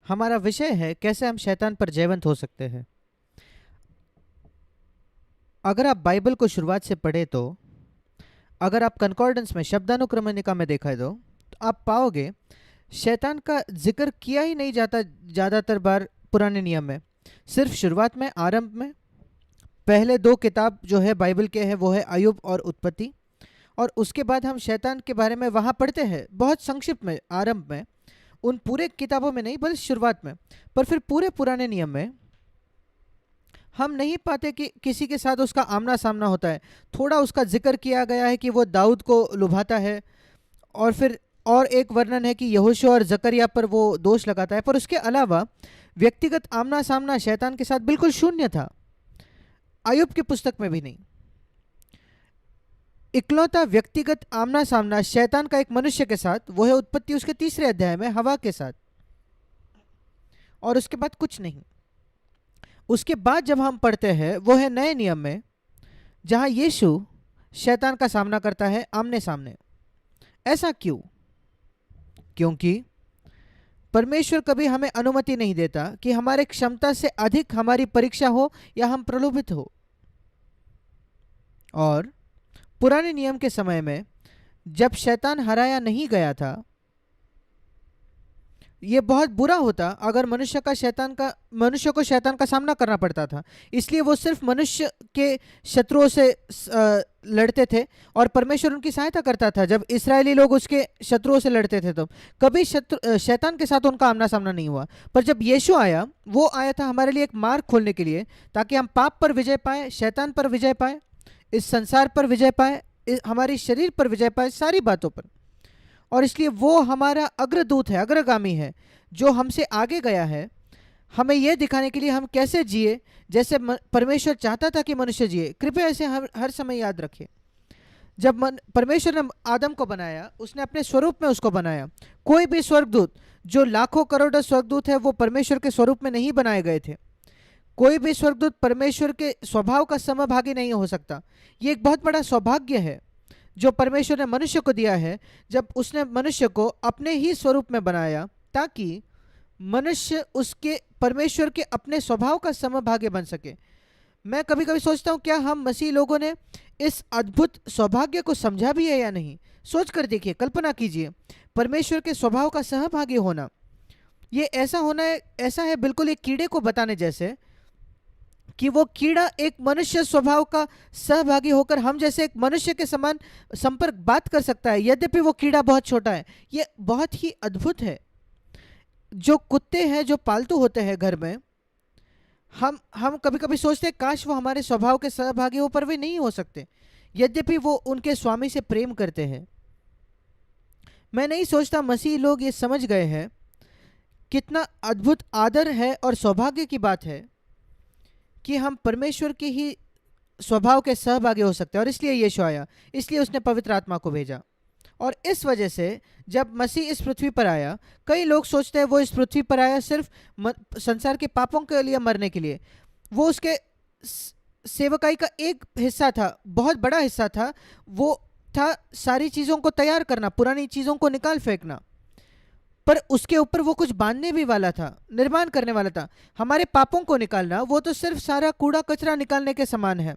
हमारा विषय है कैसे हम शैतान पर जयवंत हो सकते हैं। अगर आप बाइबल को शुरुआत से पढ़े तो अगर आप कंकॉर्डेंस में शब्दानुक्रमणिका में देखा तो आप पाओगे शैतान का जिक्र किया ही नहीं जाता ज़्यादातर बार पुराने नियम में। सिर्फ शुरुआत में, आरंभ में पहले दो किताब जो है बाइबल के है वो है अय्यूब और उत्पत्ति, और उसके बाद हम शैतान के बारे में वहाँ पढ़ते हैं बहुत संक्षिप्त में आरंभ में, उन पूरे किताबों में नहीं बल्कि शुरुआत में। पर फिर पूरे पुराने नियम में हम नहीं पाते कि किसी के साथ उसका आमना सामना होता है। थोड़ा उसका जिक्र किया गया है कि वो दाऊद को लुभाता है, और फिर और एक वर्णन है कि यहोशू और जकरिया पर वो दोष लगाता है, पर उसके अलावा व्यक्तिगत आमना सामना शैतान के साथ बिल्कुल शून्य था। अय्यूब की पुस्तक में भी नहीं। इकलौता व्यक्तिगत आमना सामना शैतान का एक मनुष्य के साथ वो है उत्पत्ति उसके 3 अध्याय में हवा के साथ, और उसके बाद कुछ नहीं। उसके बाद जब हम पढ़ते हैं वो है नए नियम में, जहां यीशु शैतान का सामना करता है आमने सामने। ऐसा क्यों? क्योंकि परमेश्वर कभी हमें अनुमति नहीं देता कि हमारे क्षमता से अधिक हमारी परीक्षा हो या हम प्रलोभित हो। और पुराने नियम के समय में जब शैतान हराया नहीं गया था, ये बहुत बुरा होता अगर मनुष्य को शैतान का सामना करना पड़ता था। इसलिए वो सिर्फ मनुष्य के शत्रुओं से लड़ते थे, और परमेश्वर उनकी सहायता करता था। जब इस्राएली लोग उसके शत्रुओं से लड़ते थे तो कभी शैतान के साथ उनका आमना सामना नहीं हुआ। पर जब यीशु आया, वो आया था हमारे लिए एक मार्ग खोलने के लिए, ताकि हम पाप पर विजय पाए, शैतान पर विजय पाए, इस संसार पर विजय पाए, हमारी शरीर पर विजय पाए, सारी बातों पर। और इसलिए वो हमारा अग्रदूत है, अग्रगामी है, जो हमसे आगे गया है, हमें यह दिखाने के लिए हम कैसे जिए जैसे परमेश्वर चाहता था कि मनुष्य जिए। कृपया इसे हर समय याद रखें। जब परमेश्वर ने आदम को बनाया, उसने अपने स्वरूप में उसको बनाया। कोई भी स्वर्गदूत, जो लाखों करोड़ों स्वर्गदूत है, वो परमेश्वर के स्वरूप में नहीं बनाए गए थे। कोई भी स्वर्गदूत परमेश्वर के स्वभाव का समभागी नहीं हो सकता। ये एक बहुत बड़ा सौभाग्य है जो परमेश्वर ने मनुष्य को दिया है, जब उसने मनुष्य को अपने ही स्वरूप में बनाया, ताकि मनुष्य उसके परमेश्वर के अपने स्वभाव का समभागी बन सके। मैं कभी कभी सोचता हूँ, क्या हम मसीह लोगों ने इस अद्भुत सौभाग्य को समझा भी है या नहीं? सोच कर देखिए, कल्पना कीजिए, परमेश्वर के स्वभाव का सहभागी होना। ये ऐसा होना है, ऐसा है बिल्कुल एक कीड़े को बताने जैसे कि वो कीड़ा एक मनुष्य स्वभाव का सहभागी होकर हम जैसे एक मनुष्य के समान संपर्क बात कर सकता है, यद्यपि वो कीड़ा बहुत छोटा है। ये बहुत ही अद्भुत है। जो कुत्ते हैं, जो पालतू होते हैं घर में, हम कभी कभी सोचते हैं काश वो हमारे स्वभाव के सहभागी हो, पर वे नहीं हो सकते, यद्यपि वो उनके स्वामी से प्रेम करते हैं। मैं नहीं सोचता मसीह लोग ये समझ गए हैं कितना अद्भुत आदर है और सौभाग्य की बात है कि हम परमेश्वर के ही स्वभाव के सहभागी हो सकते हैं। और इसलिए यीशु आया, इसलिए उसने पवित्र आत्मा को भेजा। और इस वजह से जब मसीह इस पृथ्वी पर आया, कई लोग सोचते हैं वो इस पृथ्वी पर आया सिर्फ संसार के पापों के लिए मरने के लिए। वो उसके सेवकाई का एक हिस्सा था, बहुत बड़ा हिस्सा था। वो था सारी चीज़ों को तैयार करना, पुरानी चीज़ों को निकाल फेंकना, पर उसके ऊपर वो कुछ बांधने भी वाला था, निर्माण करने वाला था। हमारे पापों को निकालना, वो तो सिर्फ सारा कूड़ा कचरा निकालने के समान है।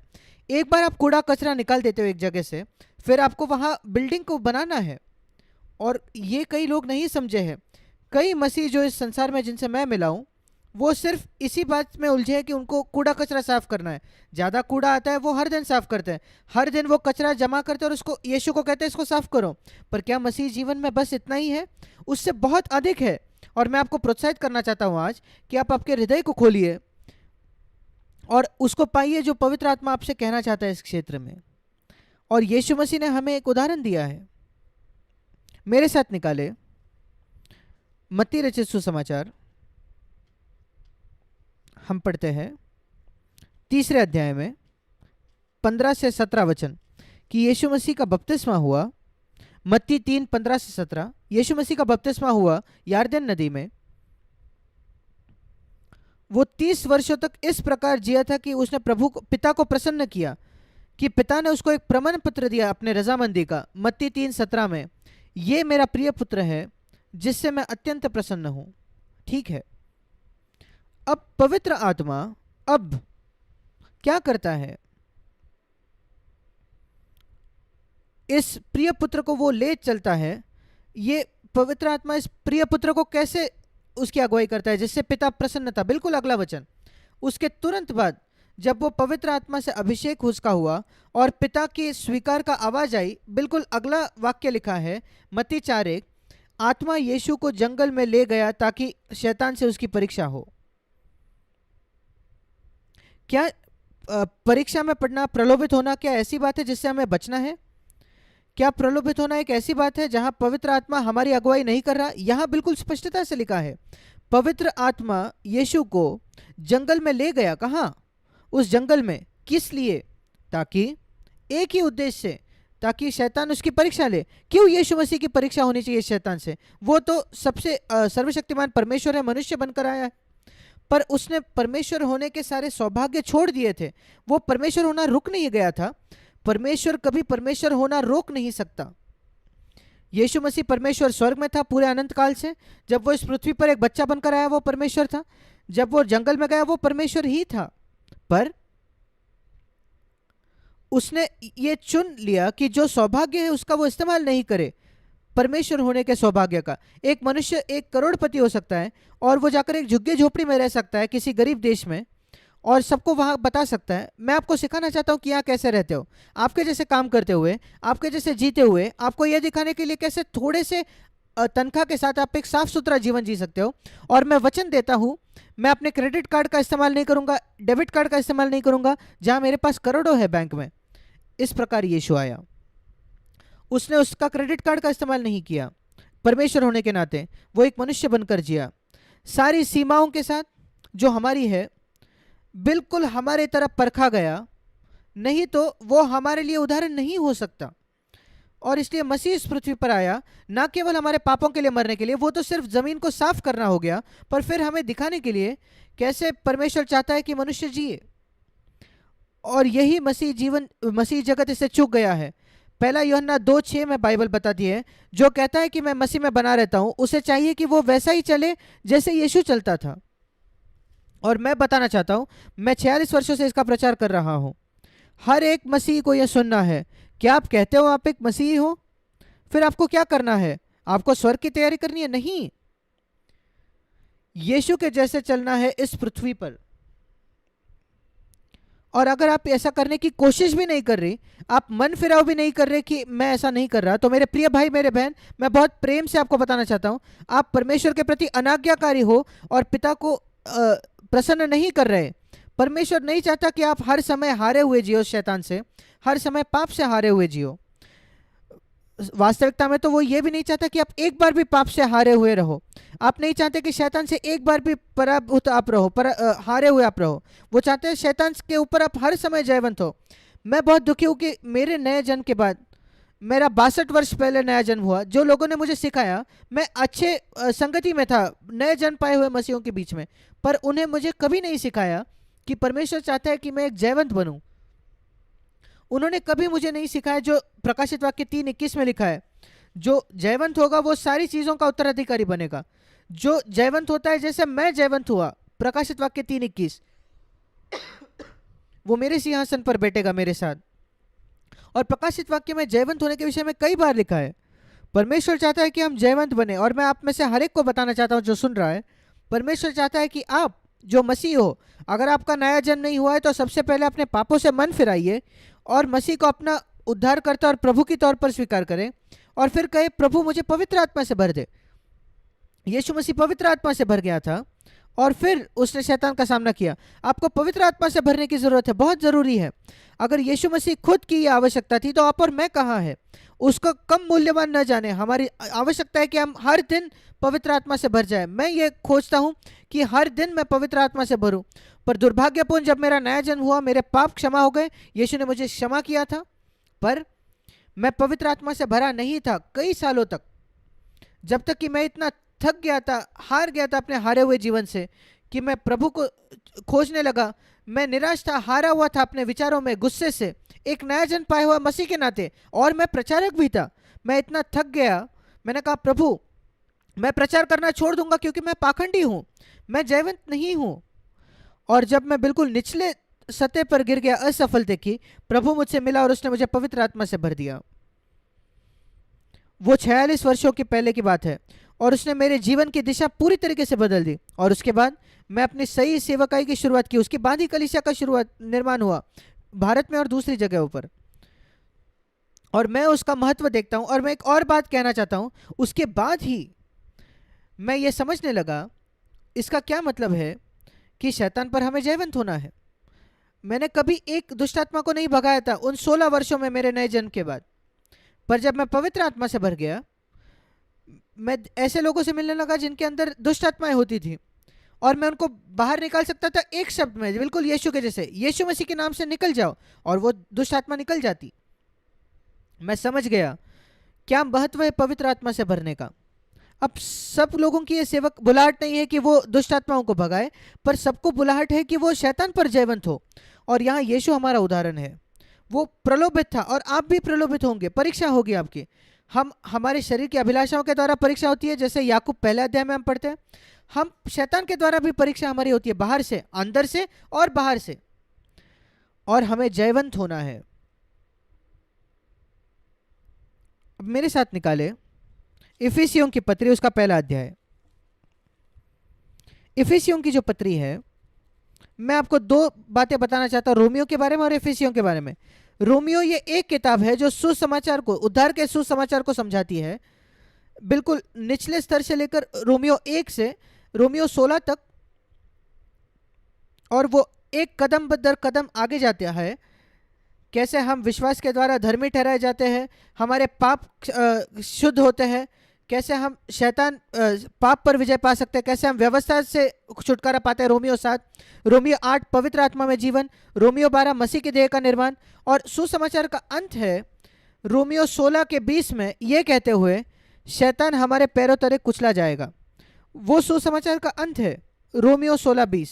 एक बार आप कूड़ा कचरा निकाल देते हो एक जगह से, फिर आपको वहाँ बिल्डिंग को बनाना है। और ये कई लोग नहीं समझे हैं। कई मसीह जो इस संसार में जिनसे मैं मिला हूँ, वो सिर्फ इसी बात में उलझे हैं कि उनको कूड़ा कचरा साफ करना है। ज़्यादा कूड़ा आता है वो हर दिन साफ करते हैं, हर दिन वो कचरा जमा करते हैं और उसको यीशु को कहते हैं इसको साफ करो। पर क्या मसीह जीवन में बस इतना ही है? उससे बहुत अधिक है। और मैं आपको प्रोत्साहित करना चाहता हूँ आज कि आप आपके हृदय को खोलिए और उसको पाइए जो पवित्र आत्मा आपसे कहना चाहता है इस क्षेत्र में। और यीशु मसीह ने हमें एक उदाहरण दिया है। मेरे साथ निकाले मत्ती रचित सुसमाचार, हम पढ़ते हैं 3 अध्याय में 15 से 17 वचन कि यीशु मसीह का बपतिस्मा हुआ। मत्ती 3, 15 से 17, यीशु मसीह का बपतिस्मा हुआ यारदन नदी में। वो 30 वर्षों तक इस प्रकार जिया था कि उसने पिता को प्रसन्न किया, कि पिता ने उसको एक प्रमाण पत्र दिया अपने रजामंदी का। मत्ती 3:17 में, ये मेरा प्रिय पुत्र है जिससे मैं अत्यंत प्रसन्न हूँ। ठीक है, अब पवित्र आत्मा अब क्या करता है, इस प्रिय पुत्र को वो ले चलता है। ये पवित्र आत्मा इस प्रिय पुत्र को कैसे उसकी अगुवाई करता है जिससे पिता प्रसन्न था। बिल्कुल अगला वचन, उसके तुरंत बाद जब वो पवित्र आत्मा से अभिषेक उसका हुआ और पिता की स्वीकार का आवाज आई, बिल्कुल अगला वाक्य लिखा है मत्ती 4:1, आत्मा यीशु को जंगल में ले गया ताकि शैतान से उसकी परीक्षा हो। क्या परीक्षा में पढ़ना, प्रलोभित होना क्या ऐसी बात है जिससे हमें बचना है? क्या प्रलोभित होना एक ऐसी बात है जहां पवित्र आत्मा हमारी अगुवाई नहीं कर रहा? यहां बिल्कुल स्पष्टता से लिखा है पवित्र आत्मा यीशु को जंगल में ले गया। कहां? उस जंगल में। किस लिए? ताकि एक ही उद्देश्य से, ताकि शैतान उसकी परीक्षा ले। क्यों यीशु मसीह की परीक्षा होनी चाहिए शैतान से? वो तो सबसे सर्वशक्तिमान परमेश्वर है, मनुष्य बनकर आया है, पर उसने परमेश्वर होने के सारे सौभाग्य छोड़ दिए थे। वो परमेश्वर होना रुक नहीं गया था। परमेश्वर कभी परमेश्वर होना रोक नहीं सकता। यीशु मसीह परमेश्वर स्वर्ग में था पूरे अनंत काल से। जब वो इस पृथ्वी पर एक बच्चा बनकर आया वो परमेश्वर था। जब वो जंगल में गया वो परमेश्वर ही था, पर उसने ये चुन लिया कि जो सौभाग्य है उसका वो इस्तेमाल नहीं करे। परमेश्वर होने के सौभाग्य का, एक मनुष्य एक करोड़पति हो सकता है और वो जाकर एक झुग्गी झोपड़ी में रह सकता है किसी गरीब देश में और सबको वहां बता सकता है मैं आपको सिखाना चाहता हूं कि यहाँ कैसे रहते हो, आपके जैसे काम करते हुए, आपके जैसे जीते हुए, आपको यह दिखाने के लिए कैसे थोड़े से तनख्वाह के साथ आप एक साफ सुथरा जीवन जी सकते हो। और मैं वचन देता हूं मैं अपने क्रेडिट कार्ड का इस्तेमाल नहीं करूंगा, डेबिट कार्ड का इस्तेमाल नहीं करूंगा, जहां मेरे पास करोड़ों है बैंक में। इस प्रकार यीशु आया, उसने उसका क्रेडिट कार्ड का इस्तेमाल नहीं किया। परमेश्वर होने के नाते वो एक मनुष्य बनकर जिया, सारी सीमाओं के साथ जो हमारी है, बिल्कुल हमारे तरफ परखा गया, नहीं तो वो हमारे लिए उदाहरण नहीं हो सकता। और इसलिए मसीह इस पृथ्वी पर आया ना केवल हमारे पापों के लिए मरने के लिए, वो तो सिर्फ जमीन को साफ करना हो गया, पर फिर हमें दिखाने के लिए कैसे परमेश्वर चाहता है कि मनुष्य जिए। और यही मसीह जगत इससे चूक गया है। पहला यूहन्ना 2:6 में बाइबल बताती है, जो कहता है कि मैं मसीह में बना रहता हूं उसे चाहिए कि वो वैसा ही चले जैसे यीशु चलता था। और मैं बताना चाहता हूं, मैं 46 वर्षों से इसका प्रचार कर रहा हूं। हर एक मसीह को यह सुनना है। क्या आप कहते हो आप एक मसीही हो? फिर आपको क्या करना है? आपको स्वर्ग की तैयारी करनी है? नहीं, यीशु के जैसे चलना है इस पृथ्वी पर। और अगर आप ऐसा करने की कोशिश भी नहीं कर रही, आप मन फिराव भी नहीं कर रहे कि मैं ऐसा नहीं कर रहा, तो मेरे प्रिय भाई मेरे बहन, मैं बहुत प्रेम से आपको बताना चाहता हूं, आप परमेश्वर के प्रति अनाज्ञाकारी हो और पिता को प्रसन्न नहीं कर रहे। परमेश्वर नहीं चाहता कि आप हर समय हारे हुए जियो शैतान से, हर समय पाप से हारे हुए जियो। वास्तविकता में तो वो ये भी नहीं चाहता कि आप एक बार भी पाप से हारे हुए रहो। आप नहीं चाहते कि शैतान से एक बार भी पराभूत आप रहो, हारे हुए आप रहो। वो चाहते हैं शैतान के ऊपर आप हर समय जयवंत हो। मैं बहुत दुखी हूँ कि मेरे नए जन्म के बाद, मेरा 62 वर्ष पहले नया जन्म हुआ, जो लोगों ने मुझे सिखाया, मैं अच्छे संगति में था नए जन्म पाए हुए मसीहों के बीच में, पर उन्हें मुझे कभी नहीं सिखाया कि परमेश्वर चाहता है कि मैं एक जयवंत बनूं। उन्होंने कभी मुझे नहीं सिखाया जो प्रकाशित वाक्य 3:21 में लिखा है, जो जयवंत होगा वो सारी चीजों का उत्तराधिकारी बनेगा। जो जयवंत होता है जैसे मैं जयवंत हुआ, प्रकाशित वाक्य 3:21, वो मेरे सिंहासन पर बैठेगा मेरे साथ। और प्रकाशित वाक्य में जयवंत होने के विषय में कई बार लिखा है। परमेश्वर चाहता है कि हम जयवंत बने। और मैं आप में से हर एक को बताना चाहता हूं जो सुन रहा है, परमेश्वर चाहता है कि आप जो मसीह हो, अगर आपका नया जन्म नहीं हुआ है तो सबसे पहले अपने पापों से मन फिराइए और मसीह को अपना उद्धारकर्ता और प्रभु के तौर पर स्वीकार करें। और फिर कहे प्रभु मुझे पवित्र आत्मा से भर दे। यीशु मसीह पवित्र आत्मा से भर गया था और फिर उसने शैतान का सामना किया। आपको पवित्र आत्मा से भरने की जरूरत है, बहुत जरूरी है। अगर यीशु मसीह खुद की यह आवश्यकता थी तो आप और मैं कहाँ है? उसको कम मूल्यवान न जाने। हमारी आवश्यकता है कि हम हर दिन पवित्र आत्मा से भर जाए। मैं ये खोजता हूँ कि हर दिन मैं पवित्र आत्मा से भरूं, पर दुर्भाग्यपूर्ण जब मेरा नया जन्म हुआ मेरे पाप क्षमा हो गए, यीशु ने मुझे क्षमा किया था, पर मैं पवित्र आत्मा से भरा नहीं था कई सालों तक, जब तक कि मैं इतना थक गया था, हार गया था अपने हारे हुए जीवन से, कि मैं प्रभु को खोजने लगा। मैं निराश था, हारा हुआ था अपने विचारों में, गुस्से से, एक नया जन्म पाया हुआ मसीह के नाते, और मैं प्रचारक भी था। मैं इतना थक गया, मैंने कहा प्रभु मैं प्रचार करना छोड़ दूंगा क्योंकि मैं पाखंडी हूं, मैं जयवंत नहीं हूं। और जब मैं बिल्कुल निचले सतह पर गिर गया असफलता की, प्रभु मुझसे मिला और उसने मुझे पवित्र आत्मा से भर दिया। वो 46 वर्षों के पहले की बात है, और उसने मेरे जीवन की दिशा पूरी तरीके से बदल दी। और उसके बाद मैं अपनी सही सेवकाई की शुरुआत की। उसके बाद ही कलीसिया का शुरुआत निर्माण हुआ भारत में और दूसरी जगहों पर, और मैं उसका महत्व देखता हूं। और मैं एक और बात कहना चाहता हूं, उसके बाद ही मैं ये समझने लगा इसका क्या मतलब है कि शैतान पर हमें जयवंत होना है। मैंने कभी एक दुष्ट आत्मा को नहीं भगाया था उन 16 वर्षों में मेरे नए जन्म के बाद, पर जब मैं पवित्र आत्मा से भर गया, मैं ऐसे लोगों से मिलने लगा जिनके अंदर दुष्ट आत्माएं होती थी, और मैं उनको बाहर निकाल सकता था एक शब्द में, बिल्कुल यीशु के जैसे, यीशु मसीह के नाम से निकल जाओ, और वो दुष्ट आत्मा निकल जाती। मैं समझ गया क्या महत्व है पवित्र आत्मा से भरने का। अब सब लोगों की ये सेवक बुलाहट नहीं है कि वो दुष्ट आत्माओं को भगाए, पर सबको बुलाहट है कि वो शैतान पर जयवंत हो। और यहाँ यीशु हमारा उदाहरण है। वो प्रलोभित था, और आप भी प्रलोभित होंगे, परीक्षा होगी आपकी। हम हमारे शरीर की अभिलाषाओं के द्वारा परीक्षा होती है, जैसे याकूब पहले अध्याय में हम पढ़ते हैं। हम शैतान के द्वारा भी परीक्षा हमारी होती है, बाहर से, अंदर से और बाहर से, और हमें जयवंत होना है। अब मेरे साथ निकाले इफिसियों की पत्री, उसका पहला अध्याय। इफिसियों की जो पत्री है, मैं आपको दो बातें बताना चाहता हूं, रोमियो के बारे में और इफिसियों के बारे में। रोमियो ये एक किताब है जो सुसमाचार को, उद्धार के सुसमाचार को समझाती है, बिल्कुल निचले स्तर से लेकर रोमियो 1 से रोमियो 16 तक, और वो एक कदम दर कदम आगे जाता है। कैसे हम विश्वास के द्वारा धर्मी ठहराए जाते हैं, हमारे पाप शुद्ध होते हैं, कैसे हम शैतान पाप पर विजय पा सकते हैं, कैसे हम व्यवस्था से छुटकारा पाते हैं, रोमियो 7, रोमियो 8 पवित्र आत्मा में जीवन, रोमियो 12 मसीह के देह का निर्माण, और सुसमाचार का अंत है रोमियो 16 के 20 में ये कहते हुए शैतान हमारे पैरों तले कुचला जाएगा। वो सुसमाचार का अंत है रोमियो 16-20।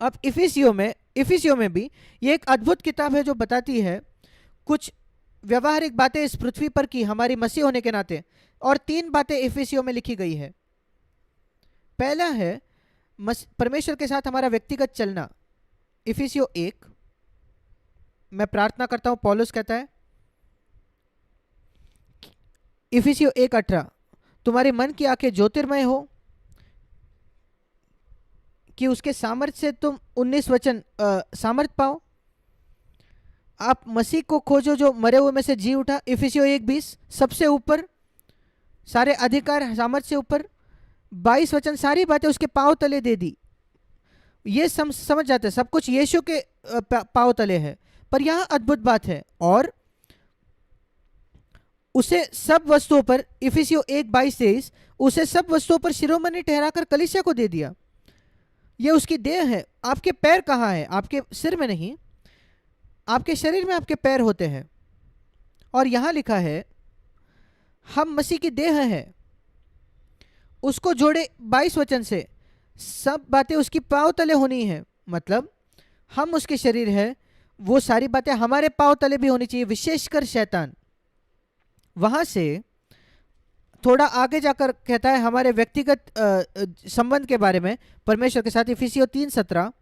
अब इफिसियों में भी ये एक अद्भुत किताब है जो बताती है कुछ व्यवहारिक बातें इस पृथ्वी पर की हमारी मसीह होने के नाते, और 3 बातें इफिसियों में लिखी गई है। पहला है परमेश्वर के साथ हमारा व्यक्तिगत चलना, इफिसियों 1। मैं प्रार्थना करता हूं, पौलुस कहता है इफिसियों 1:18, तुम्हारी मन की आंखें ज्योतिर्मय हो कि उसके सामर्थ्य से तुम 19 वचन सामर्थ्य पाओ। आप मसीह को खोजो जो मरे हुए में से जी उठा, इफिसियों 1:20, सबसे ऊपर, सारे अधिकार सामर्थ्य से ऊपर। 22 वचन, सारी बातें उसके पांव तले दे दी। ये समझ जाते हैं, सब कुछ यीशु के पांव तले है। पर यहां अद्भुत बात है, और उसे सब वस्तुओं पर, इफिसियों 1:22-23, उसे सब वस्तुओं पर शिरोमणि ठहराकर कलीसिया को दे दिया। ये उसकी देह है। आपके पैर कहाँ है? आपके सिर में नहीं, आपके शरीर में आपके पैर होते हैं। और यहां लिखा है हम मसीह की देह है। उसको जोड़े 22 वचन से, सब बातें उसकी पांव तले होनी है। मतलब हम उसके शरीर है, वो सारी बातें हमारे पांव तले भी होनी चाहिए, विशेषकर शैतान। वहां से थोड़ा आगे जाकर कहता है हमारे व्यक्तिगत संबंध के बारे में परमेश्वर के साथ, इफिसियों 3:17।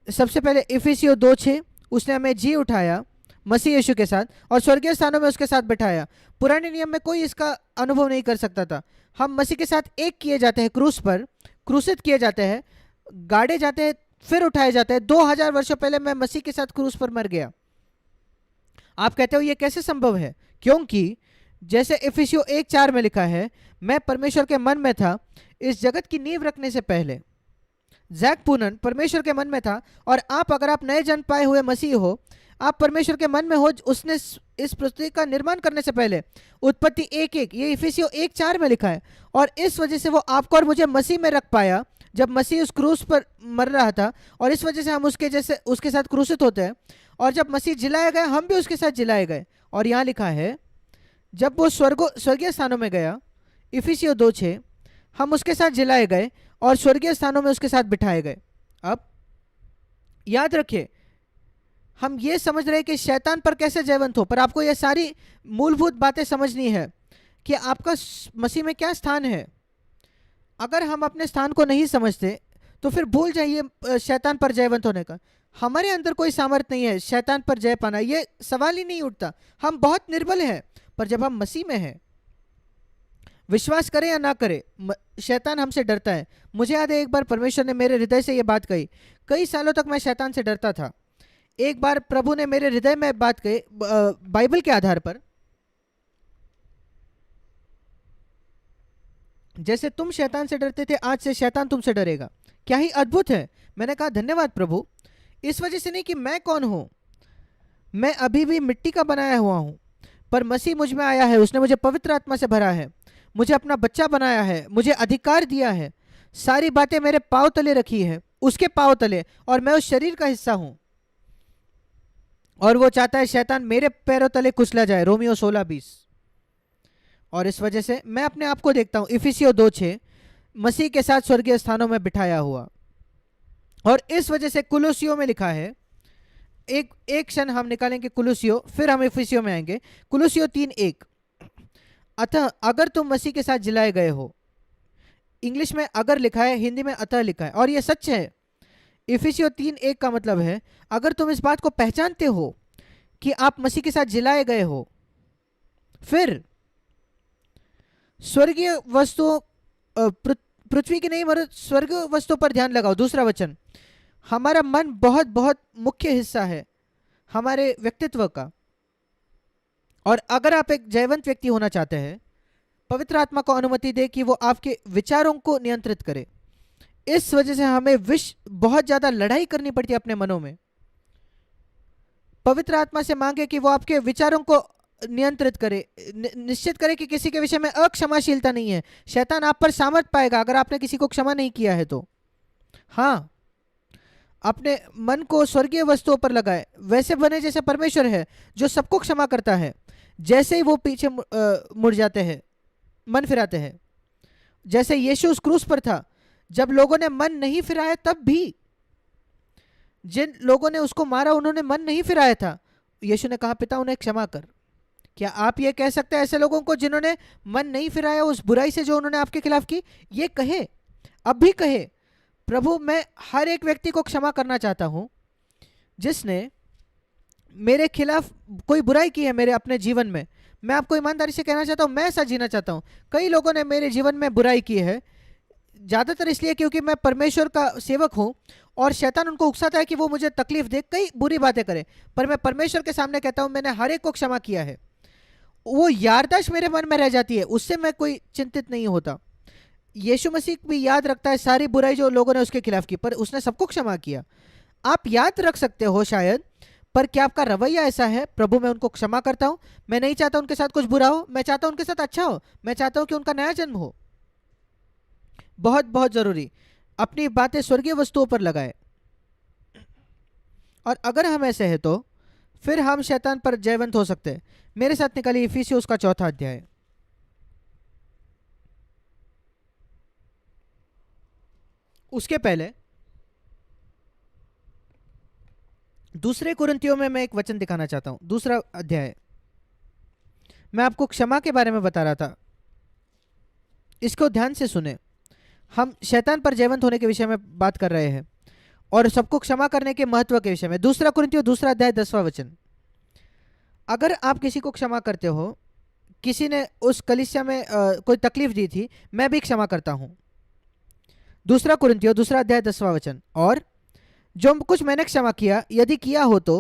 सबसे पहले इफिसियों 2:6, उसने हमें जी उठाया मसीह यीशु के साथ और स्वर्गीय स्थानों में उसके साथ बैठाया। पुराने नियम में कोई इसका अनुभव नहीं कर सकता था। हम मसीह के साथ एक किए जाते हैं, क्रूस पर क्रूसित किए जाते हैं, गाड़े जाते हैं, फिर उठाए जाते हैं। 2000 वर्षों पहले मैं मसीह के साथ क्रूस पर मर गया। आप कहते हो ये कैसे संभव है? क्योंकि जैसे इफिसियों 1:4 में लिखा है, मैं परमेश्वर के मन में था इस जगत की नींव रखने से पहले। जैक पूनन परमेश्वर के मन में था, और आप, अगर आप नए जन्म पाए हुए मसीह हो, आप परमेश्वर के मन में हो। उसने इस पृथ्वी का निर्माण करने से पहले, उत्पत्ति 1:1, ये इफिसियों 1:4 में लिखा है। और इस वजह से वो आपको और मुझे मसीह में रख पाया जब मसीह उस क्रूस पर मर रहा था, और इस वजह से हम उसके साथ क्रूसित होते हैं। और जब मसीह जिलाया गया, हम भी उसके साथ जिलाए गए। और यहाँ लिखा है जब वो स्वर्गीय स्थानों में गया, इफिसियों 2:6, हम उसके साथ जिलाए गए और स्वर्गीय स्थानों में उसके साथ बिठाए गए। अब याद रखिए, हम ये समझ रहे हैं कि शैतान पर कैसे जयवंत हो, पर आपको ये सारी मूलभूत बातें समझनी है कि आपका मसीह में क्या स्थान है। अगर हम अपने स्थान को नहीं समझते तो फिर भूल जाइए शैतान पर जयवंत होने का। हमारे अंदर कोई सामर्थ्य नहीं है शैतान पर जय पाना, ये सवाल ही नहीं उठता। हम बहुत निर्बल हैं, पर जब हम मसीह में हैं, विश्वास करें या ना करें, शैतान हमसे डरता है। मुझे याद है एक बार परमेश्वर ने मेरे हृदय से ये बात कही। कई सालों तक मैं शैतान से डरता था। एक बार प्रभु ने मेरे हृदय में बात कही बाइबल के आधार पर, जैसे तुम शैतान से डरते थे, आज से शैतान तुमसे डरेगा। क्या ही अद्भुत है। मैंने कहा धन्यवाद प्रभु। इस वजह से नहीं कि मैं कौन हूं, मैं अभी भी मिट्टी का बनाया हुआ हूं, पर मसीह मुझ में आया है, उसने मुझे पवित्र आत्मा से भरा है, मुझे अपना बच्चा बनाया है, मुझे अधिकार दिया है, सारी बातें मेरे पांव तले रखी है, उसके पांव तले, और मैं उस शरीर का हिस्सा हूं। और वो चाहता है शैतान मेरे पैरों तले कुचला जाए, रोमियो 16:20। और इस वजह से मैं अपने आप को देखता हूं इफिसियों 2:6, मसीह के साथ स्वर्गीय स्थानों में बिठाया हुआ। और इस वजह से कुलुसियों में लिखा है, एक क्षण हम निकालेंगे कुलुसियों, फिर हम इफिसियों में आएंगे। कुलुसियों 3:1, अतः अगर तुम मसीह के साथ जिलाए गए हो, इंग्लिश में अगर लिखा है, हिंदी में अतः लिखा है, और ये सच है। इफिसियों 3:1 का मतलब है अगर तुम इस बात को पहचानते हो कि आप मसीह के साथ जिलाए गए हो, फिर स्वर्गीय वस्तुओं, पृथ्वी की नहीं मगर स्वर्ग वस्तुओं पर ध्यान लगाओ। दूसरा वचन, हमारा मन बहुत बहुत मुख्य हिस्सा है हमारे व्यक्तित्व का। और अगर आप एक जयवंत व्यक्ति होना चाहते हैं, पवित्र आत्मा को अनुमति दे कि वो आपके विचारों को नियंत्रित करे। इस वजह से हमें बहुत ज्यादा लड़ाई करनी पड़ती है अपने मनों में। पवित्र आत्मा से मांगे कि वो आपके विचारों को नियंत्रित करे, निश्चित करे कि किसी के विषय में अक्षमाशीलता नहीं है। शैतान आप पर सामर्थ पाएगा अगर आपने किसी को क्षमा नहीं किया है तो। हाँ, अपने मन को स्वर्गीय वस्तुओं पर लगाए, वैसे बने जैसे परमेश्वर है जो सबको क्षमा करता है। जैसे ही वो पीछे मुड़ जाते हैं, मन फिराते हैं, जैसे यीशु उस क्रूस पर था, जब लोगों ने मन नहीं फिराया, तब भी जिन लोगों ने उसको मारा उन्होंने मन नहीं फिराया था, यीशु ने कहा पिता उन्हें क्षमा कर। क्या आप ये कह सकते हैं ऐसे लोगों को जिन्होंने मन नहीं फिराया उस बुराई से जो उन्होंने आपके खिलाफ की? ये कहे, अब भी कहे, प्रभु मैं हर एक व्यक्ति को क्षमा करना चाहता हूं जिसने मेरे खिलाफ कोई बुराई की है मेरे अपने जीवन में। मैं आपको ईमानदारी से कहना चाहता हूं, मैं ऐसा जीना चाहता हूं। कई लोगों ने मेरे जीवन में बुराई की है, ज़्यादातर इसलिए क्योंकि मैं परमेश्वर का सेवक हूं और शैतान उनको उकसाता है कि वो मुझे तकलीफ दे, कई बुरी बातें करे। पर मैं परमेश्वर के सामने कहता हूं मैंने हर एक को क्षमा किया है। वो याददाश्त मेरे मन में रह जाती है, उससे मैं कोई चिंतित नहीं होता। यीशु मसीह भी याद रखता है सारी बुराई जो लोगों ने उसके खिलाफ की, पर उसने सबको क्षमा किया। आप याद रख सकते हो शायद, पर क्या आपका रवैया ऐसा है? प्रभु मैं उनको क्षमा करता हूं, मैं नहीं चाहता उनके साथ कुछ बुरा हो, मैं चाहता हूं उनके साथ अच्छा हो, मैं चाहता हूं कि उनका नया जन्म हो। बहुत बहुत जरूरी, अपनी बातें स्वर्गीय वस्तुओं पर लगाए। और अगर हम ऐसे हैं तो फिर हम शैतान पर जयवंत हो सकते हैं। मेरे साथ निकालिए इफिसियों उसका 4था अध्याय। उसके पहले दूसरे कुरिन्थियों में मैं एक वचन दिखाना चाहता हूं, दूसरा अध्याय। मैं आपको क्षमा के बारे में बता रहा था, इसको ध्यान से सुने। हम शैतान पर जयवंत होने के विषय में बात कर रहे हैं और सबको क्षमा करने के महत्व के विषय में। दूसरा कुरिन्थियों दूसरा अध्याय 10वां वचन, अगर आप किसी को क्षमा करते हो, किसी ने उस कलीसिया में कोई तकलीफ दी थी, मैं भी क्षमा करता हूं। दूसरा कुरिन्थियों दूसरा अध्याय 10वां वचन, और जो कुछ मैंने क्षमा किया, यदि किया हो तो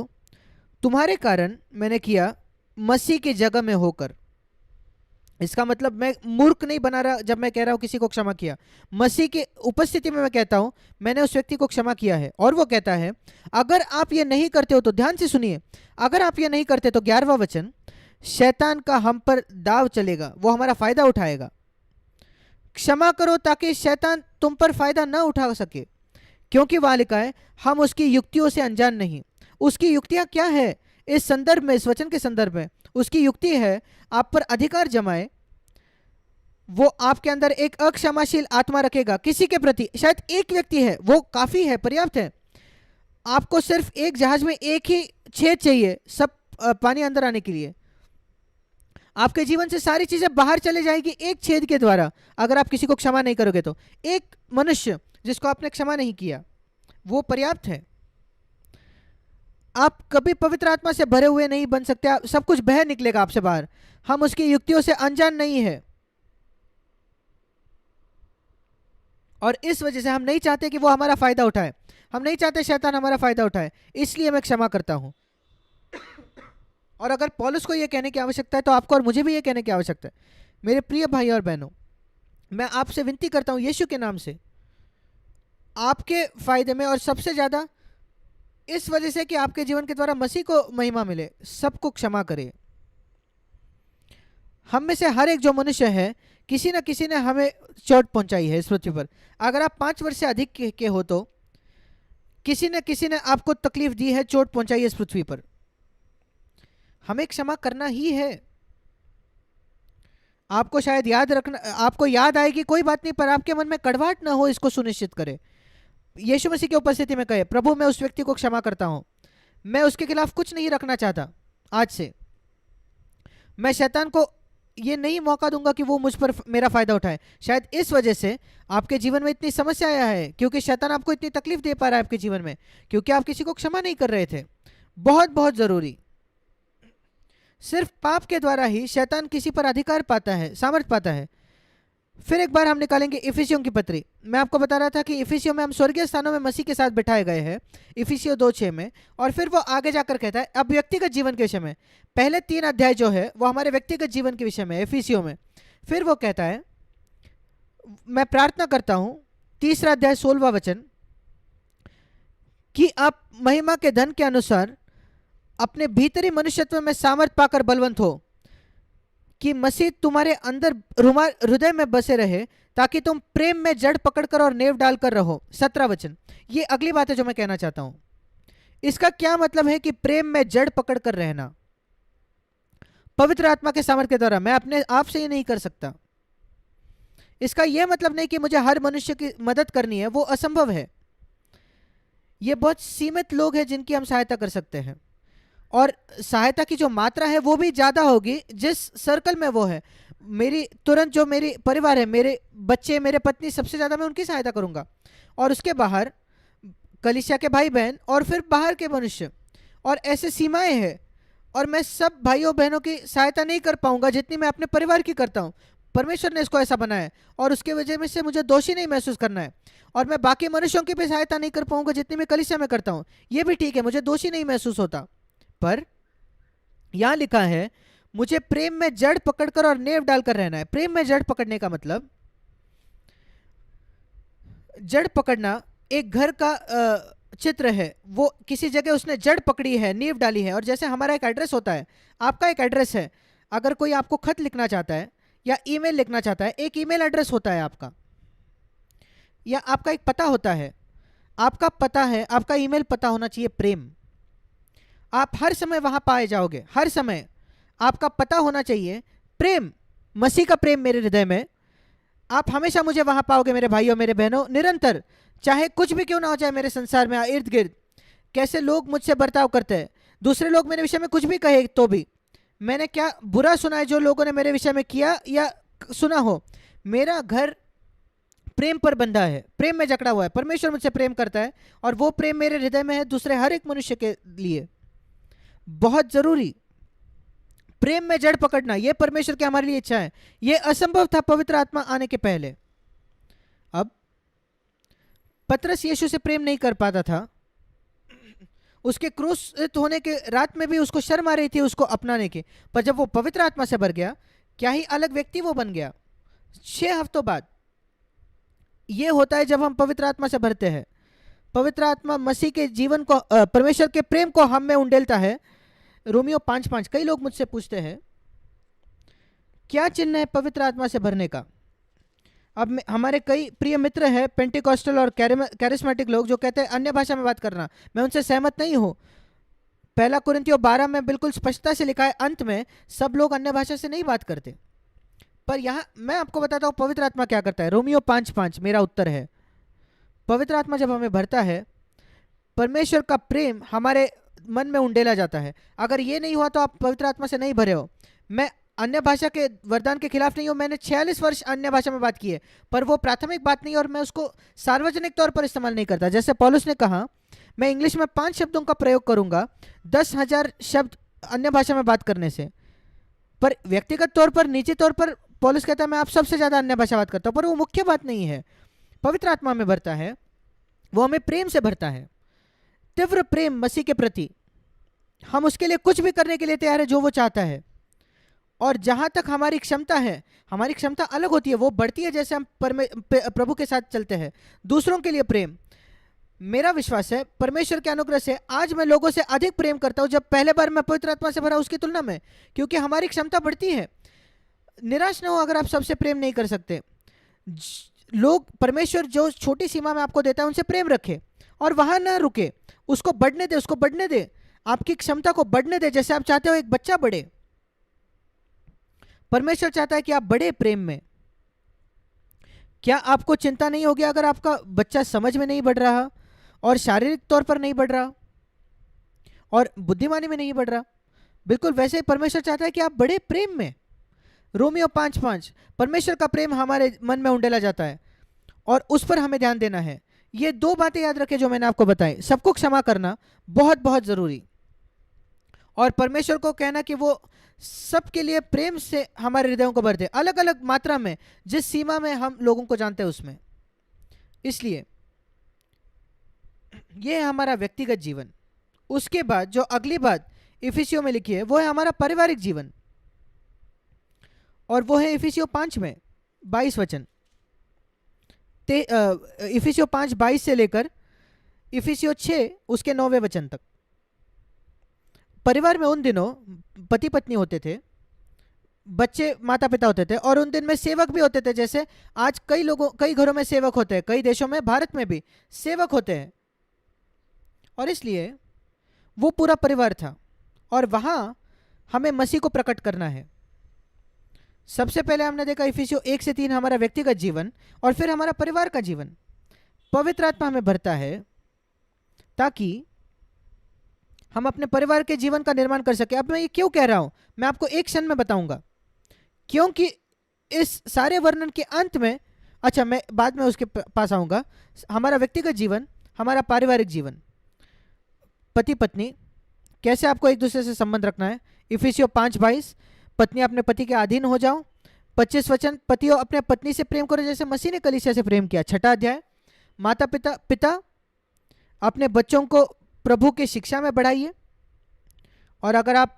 तुम्हारे कारण मैंने किया, मसीह की जगह में होकर। इसका मतलब मैं मूर्ख नहीं बना रहा जब मैं कह रहा हूं किसी को क्षमा किया, मसीह की उपस्थिति में मैं कहता हूं मैंने उस व्यक्ति को क्षमा किया है। और वो कहता है अगर आप ये नहीं करते हो तो, ध्यान से सुनिए, अगर आप ये नहीं करते तो 11वां वचन, शैतान का हम पर दाव चलेगा, वो हमारा फायदा उठाएगा। क्षमा करो ताकि शैतान तुम पर फायदा ना उठा सके, क्योंकि वहां लिखा है हम उसकी युक्तियों से अनजान नहीं। उसकी युक्तियां क्या है? इस संदर्भ में, इस वचन के संदर्भ में उसकी युक्ति है आप पर अधिकार जमाए। वो आपके अंदर एक अक्षमाशील आत्मा रखेगा किसी के प्रति। शायद एक व्यक्ति है, वो काफी है, पर्याप्त है। आपको सिर्फ एक जहाज में एक ही छेद चाहिए सब पानी अंदर आने के लिए। आपके जीवन से सारी चीजें बाहर चले जाएगी एक छेद के द्वारा, अगर आप किसी को क्षमा नहीं करोगे तो। एक मनुष्य जिसको आपने क्षमा नहीं किया वो पर्याप्त है। आप कभी पवित्र आत्मा से भरे हुए नहीं बन सकते, सब कुछ बह निकलेगा आपसे बाहर। हम उसकी युक्तियों से अनजान नहीं है, और इस वजह से हम नहीं चाहते कि वो हमारा फायदा उठाए, हम नहीं चाहते शैतान हमारा फायदा उठाए, इसलिए मैं क्षमा करता हूं। और अगर पौलुस को यह कहने की आवश्यकता है तो आपको और मुझे भी यह कहने की आवश्यकता है। मेरे प्रिय भाई और बहनों, मैं आपसे विनती करता हूं यीशु के नाम से, आपके फायदे में और सबसे ज्यादा इस वजह से कि आपके जीवन के द्वारा मसीह को महिमा मिले, सबको क्षमा करें। हम में से हर एक जो मनुष्य है, किसी न किसी ने हमें चोट पहुंचाई है इस पृथ्वी पर। अगर आप 5 वर्ष से अधिक के हो तो किसी न किसी ने आपको तकलीफ दी है, चोट पहुंचाई है इस पृथ्वी पर। हमें क्षमा करना ही है। आपको शायद याद रखना, आपको याद आएगी कोई बात नहीं, पर आपके मन में कड़वाहट ना हो इसको सुनिश्चित करें। यीशु मसीह की उपस्थिति में कहे, प्रभु मैं उस व्यक्ति को क्षमा करता हूं, मैं उसके खिलाफ कुछ नहीं रखना चाहता। आज से मैं शैतान को ये नहीं मौका दूंगा कि वो मुझ पर मेरा फायदा उठाए। शायद इस वजह से आपके जीवन में इतनी समस्या आया है, क्योंकि शैतान आपको इतनी तकलीफ दे पा रहा है आपके जीवन में, क्योंकि आप किसी को क्षमा नहीं कर रहे थे। बहुत बहुत जरूरी, सिर्फ पाप के द्वारा ही शैतान किसी पर अधिकार पाता है, सामर्थ्य पाता है। फिर एक बार हम निकालेंगे इफिसियों की पत्री। मैं आपको बता रहा था कि इफिसियों में हम स्वर्गीय स्थानों में मसीह के साथ बिठाए गए हैं, इफिसियों 2:6 में। और फिर वो आगे जाकर कहता है अब व्यक्तिगत जीवन के विषय में, पहले 3 अध्याय जो है वो हमारे व्यक्तिगत जीवन के विषय में इफिसियों में। फिर वो कहता है, मैं प्रार्थना करता हूं, 3 अध्याय 16वां वचन, कि आप महिमा के धन के अनुसार अपने भीतरी मनुष्यत्व में सामर्थ पाकर बलवंत हो, कि मसीह तुम्हारे अंदर हृदय में बसे रहे, ताकि तुम प्रेम में जड़ पकड़कर और नेव डालकर रहो। 17 वचन, ये अगली बात है जो मैं कहना चाहता हूं। इसका क्या मतलब है कि प्रेम में जड़ पकड़कर रहना? पवित्र आत्मा के सामर्थ्य के द्वारा मैं अपने आप से ये नहीं कर सकता। इसका यह मतलब नहीं कि मुझे हर मनुष्य की मदद करनी है, वो असंभव है। ये बहुत सीमित लोग हैं जिनकी हम सहायता कर सकते हैं, और सहायता की जो मात्रा है वो भी ज़्यादा होगी जिस सर्कल में वो है। मेरी तुरंत जो मेरी परिवार है, मेरे बच्चे, मेरे पत्नी, सबसे ज़्यादा मैं उनकी सहायता करूंगा। और उसके बाहर कलीसिया के भाई बहन, और फिर बाहर के मनुष्य, और ऐसे सीमाएं हैं। और मैं सब भाइयों बहनों की सहायता नहीं कर पाऊंगा जितनी मैं अपने परिवार की करता हूँ। परमेश्वर ने इसको ऐसा बनाया है, और उसके वजह में से मुझे दोषी नहीं महसूस करना है। और मैं बाकी मनुष्यों की भी सहायता नहीं कर पाऊंगा जितनी मैं कलीसिया में करता हूँ, ये भी ठीक है, मुझे दोषी नहीं महसूस होता। पर यहां लिखा है मुझे प्रेम में जड़ पकड़कर और नेव डालकर रहना है। प्रेम में जड़ पकड़ने का मतलब, जड़ पकड़ना एक घर का चित्र है। वो किसी जगह उसने जड़ पकड़ी है, नींव डाली है। और जैसे हमारा एक एड्रेस होता है, आपका एक एड्रेस है। अगर कोई आपको खत लिखना चाहता है या ईमेल लिखना चाहता है, एक ईमेल एड्रेस होता है आपका, या आपका एक पता होता है। आपका पता है, आपका ईमेल पता होना चाहिए प्रेम। आप हर समय वहां पाए जाओगे, हर समय आपका पता होना चाहिए प्रेम, मसीह का प्रेम मेरे हृदय में। आप हमेशा मुझे वहां पाओगे मेरे भाइयों, मेरे बहनों, निरंतर, चाहे कुछ भी क्यों ना हो जाए मेरे संसार में, इर्द गिर्द कैसे लोग मुझसे बर्ताव करते हैं, दूसरे लोग मेरे विषय में कुछ भी कहे तो भी, मैंने क्या बुरा सुना है जो लोगों ने मेरे विषय में किया या सुना हो, मेरा घर प्रेम पर बंधा है, प्रेम में जकड़ा हुआ है। परमेश्वर मुझसे प्रेम करता है, और वो प्रेम मेरे हृदय में है दूसरे हर एक मनुष्य के लिए। बहुत जरूरी, प्रेम में जड़ पकड़ना, यह परमेश्वर की हमारे लिए इच्छा है। यह असंभव था पवित्र आत्मा आने के पहले। अब पतरस यीशु से प्रेम नहीं कर पाता था। उसके क्रूसित होने के रात में भी उसको शर्म आ रही थी उसको अपनाने की, पर जब वो पवित्र आत्मा से भर गया, क्या ही अलग व्यक्ति वो बन गया। 6 हफ्तों बाद ये होता है जब हम पवित्र आत्मा से भरते हैं। पवित्र आत्मा मसीह के जीवन को, परमेश्वर के प्रेम को हम में उंडेलता है। रोमियो 5:5। कई लोग मुझसे पूछते हैं क्या चिन्ह है पवित्र आत्मा से भरने का। अब हमारे कई प्रिय मित्र हैं पेंटिकॉस्टल और कैरिस्मेटिक लोग जो कहते हैं अन्य भाषा में बात करना। मैं उनसे सहमत नहीं हूं। 1 कुरिन्थियों 12 में बिल्कुल स्पष्टता से लिखा है, अंत में सब लोग अन्य भाषा से नहीं बात करते। पर यहां मैं आपको बताता हूं पवित्र आत्मा क्या करता है। रोमियो 5:5 मेरा उत्तर है। पवित्र आत्मा जब हमें भरता है, परमेश्वर का प्रेम हमारे मन में उंडेला जाता है। अगर ये नहीं हुआ तो आप पवित्र आत्मा से नहीं भरे हो। मैं अन्य भाषा के वरदान के खिलाफ नहीं हूँ, मैंने 46 वर्ष अन्य भाषा में बात की है, पर वो प्राथमिक बात नहीं है और मैं उसको सार्वजनिक तौर पर इस्तेमाल नहीं करता। जैसे पौलुस ने कहा, मैं इंग्लिश में 5 शब्दों का प्रयोग करूंगा 10,000 शब्द अन्य भाषा में बात करने से, पर व्यक्तिगत तौर पर, निजी तौर पर पौलुस कहता है मैं आप सबसे ज़्यादा अन्य भाषा बात करता हूँ, पर वो मुख्य बात नहीं है। पवित्र आत्मा में भरता है, वो हमें प्रेम से भरता है, तीव्र प्रेम मसीह के प्रति। हम उसके लिए कुछ भी करने के लिए तैयार है जो वो चाहता है। और जहां तक हमारी क्षमता है, हमारी क्षमता अलग होती है, वो बढ़ती है जैसे हम प्रभु के साथ चलते हैं। दूसरों के लिए प्रेम, मेरा विश्वास है परमेश्वर के अनुग्रह से आज मैं लोगों से अधिक प्रेम करता हूं जब पहले बार मैं पवित्र आत्मा से भरा उसकी तुलना में, क्योंकि हमारी क्षमता बढ़ती है। निराश ना हो अगर आप सबसे प्रेम नहीं कर सकते। लोग, परमेश्वर जो छोटी सीमा में आपको देता है उनसे प्रेम रखे और वहां ना रुके, उसको बढ़ने दे, उसको बढ़ने दे, आपकी क्षमता को बढ़ने दे। जैसे आप चाहते हो एक बच्चा बढ़े, परमेश्वर चाहता है कि आप बढ़े प्रेम में। क्या आपको चिंता नहीं होगी अगर आपका बच्चा समझ में नहीं बढ़ रहा और शारीरिक तौर पर नहीं बढ़ रहा और बुद्धिमानी में नहीं बढ़ रहा? बिल्कुल वैसे ही परमेश्वर चाहता है कि आप बढ़े प्रेम में। रोमियो 5:5, परमेश्वर का प्रेम हमारे मन में उंडेला जाता है और उस पर हमें ध्यान देना है। ये 2 बातें याद रखें जो मैंने आपको बताई। सबको क्षमा करना बहुत बहुत जरूरी, और परमेश्वर को कहना कि वो सबके लिए प्रेम से हमारे हृदयों को भर दे, अलग अलग मात्रा में, जिस सीमा में हम लोगों को जानते हैं उसमें। इसलिए ये है हमारा व्यक्तिगत जीवन। उसके बाद जो अगली बात इफिसियों में लिखी है वो है हमारा पारिवारिक जीवन, और वो है इफिसियों 5 में 22 वचन। इफिसियों 5:22 से लेकर इफिसियों 6 उसके 9वें वचन तक। परिवार में उन दिनों पति पत्नी होते थे, बच्चे माता पिता होते थे, और उन दिन में सेवक भी होते थे। जैसे आज कई घरों में सेवक होते हैं, कई देशों में, भारत में भी सेवक होते हैं। और इसलिए वो पूरा परिवार था और वहां हमें मसीह को प्रकट करना है। सबसे पहले हमने देखा इफिसियों 1 से 3 हमारा व्यक्तिगत जीवन, और फिर हमारा परिवार का जीवन। पवित्र आत्मा हमें भरता है ताकि हम अपने परिवार के जीवन का निर्माण कर सके। अब मैं ये क्यों कह रहा हूं, मैं आपको एक क्षण में बताऊंगा, क्योंकि इस सारे वर्णन के अंत में, अच्छा मैं बाद में उसके पास आऊंगा, हमारा व्यक्तिगत जीवन, हमारा पारिवारिक जीवन, पति पत्नी, कैसे आपको एक दूसरे से संबंध रखना है। इफिसियों 5:22, पत्नी अपने पति के अधीन हो जाओ। 25 वचन, पतियों अपने पत्नी से प्रेम करो जैसे मसीह ने कलीसिया से प्रेम किया। 6वां अध्याय, माता पिता अपने बच्चों को प्रभु की शिक्षा में बढ़ाइए, और अगर आप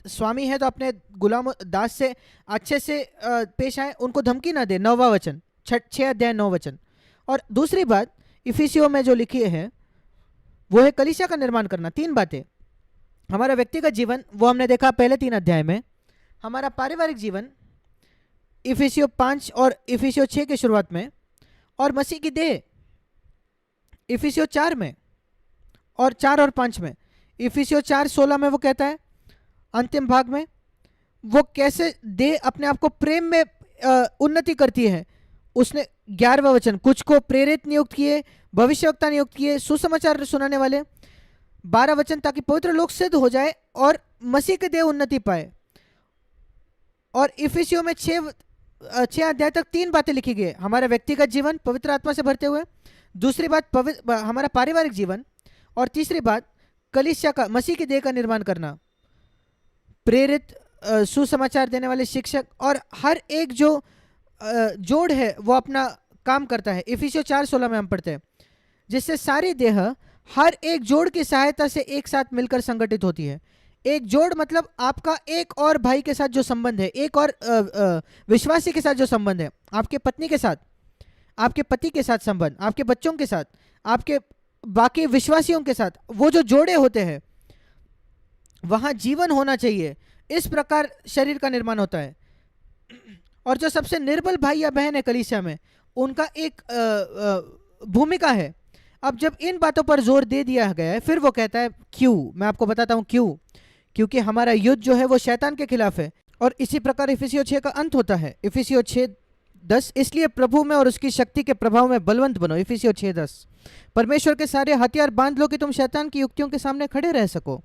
स्वामी हैं तो अपने गुलाम दास से अच्छे से पेश आए, उनको धमकी ना दे। 9वां वचन, 6 अध्याय 9 वचन। और दूसरी बात इफिसियों में जो लिखी है वो है कलीसिया का निर्माण करना। 3 बातें, हमारा व्यक्तिगत जीवन वो हमने देखा पहले 3 अध्याय में, हमारा पारिवारिक जीवन इफिसियों 5 और इफिसियों 6 की शुरुआत में, और मसीह की देह इफिसियों 4 में, और 4 और 5 में। इफिसियों 4:16 में वो कहता है अंतिम भाग में, वो कैसे देह अपने आप को प्रेम में उन्नति करती है। उसने 11वां वचन, कुछ को प्रेरित नियुक्त किए, भविष्यवक्ता नियुक्त किए, सुसमाचार सुनाने वाले। 12 वचन, ताकि पवित्र लोग सिद्ध हो जाए और मसीह के देह उन्नति पाए। और इफिसियों में 6 अध्याय तक 3 बातें लिखी गई है। हमारा व्यक्तिगत जीवन पवित्र आत्मा से भरते हुए, दूसरी बात हमारा पारिवारिक जीवन, और तीसरी बात कलीसिया का, मसीह की देह का निर्माण करना, प्रेरित सुसमाचार देने वाले शिक्षक, और हर एक जो जोड़ है वो अपना काम करता है। इफिसियों 4:16 में हम पढ़ते हैं, जिससे सारी देह हर एक जोड़ की सहायता से एक साथ मिलकर संगठित होती है। एक जोड़ मतलब आपका एक और भाई के साथ जो संबंध है, एक और विश्वासी के साथ जो संबंध है, आपके पत्नी के साथ, आपके पति के साथ संबंध, आपके बच्चों के साथ, आपके बाकी विश्वासियों के साथ, वो जो जोड़े होते हैं वहां जीवन होना चाहिए। इस प्रकार शरीर का निर्माण होता है। और जो सबसे निर्बल भाई या बहन है कलीसिया में, उनका एक भूमिका है। अब जब इन बातों पर जोर दे दिया गया है, फिर वो कहता है क्यों, मैं आपको बताता हूं क्यों। क्योंकि हमारा युद्ध जो है वो शैतान के खिलाफ है। और इसी प्रकार इफिसियों 6 का अंत होता है। इफिसियों 6:10, इसलिए प्रभु में और उसकी शक्ति के प्रभाव में बलवंत बनो। इफिसियों 6:10, परमेश्वर के सारे हथियार बांध लो कि तुम शैतान की युक्तियों के सामने खड़े रह सको।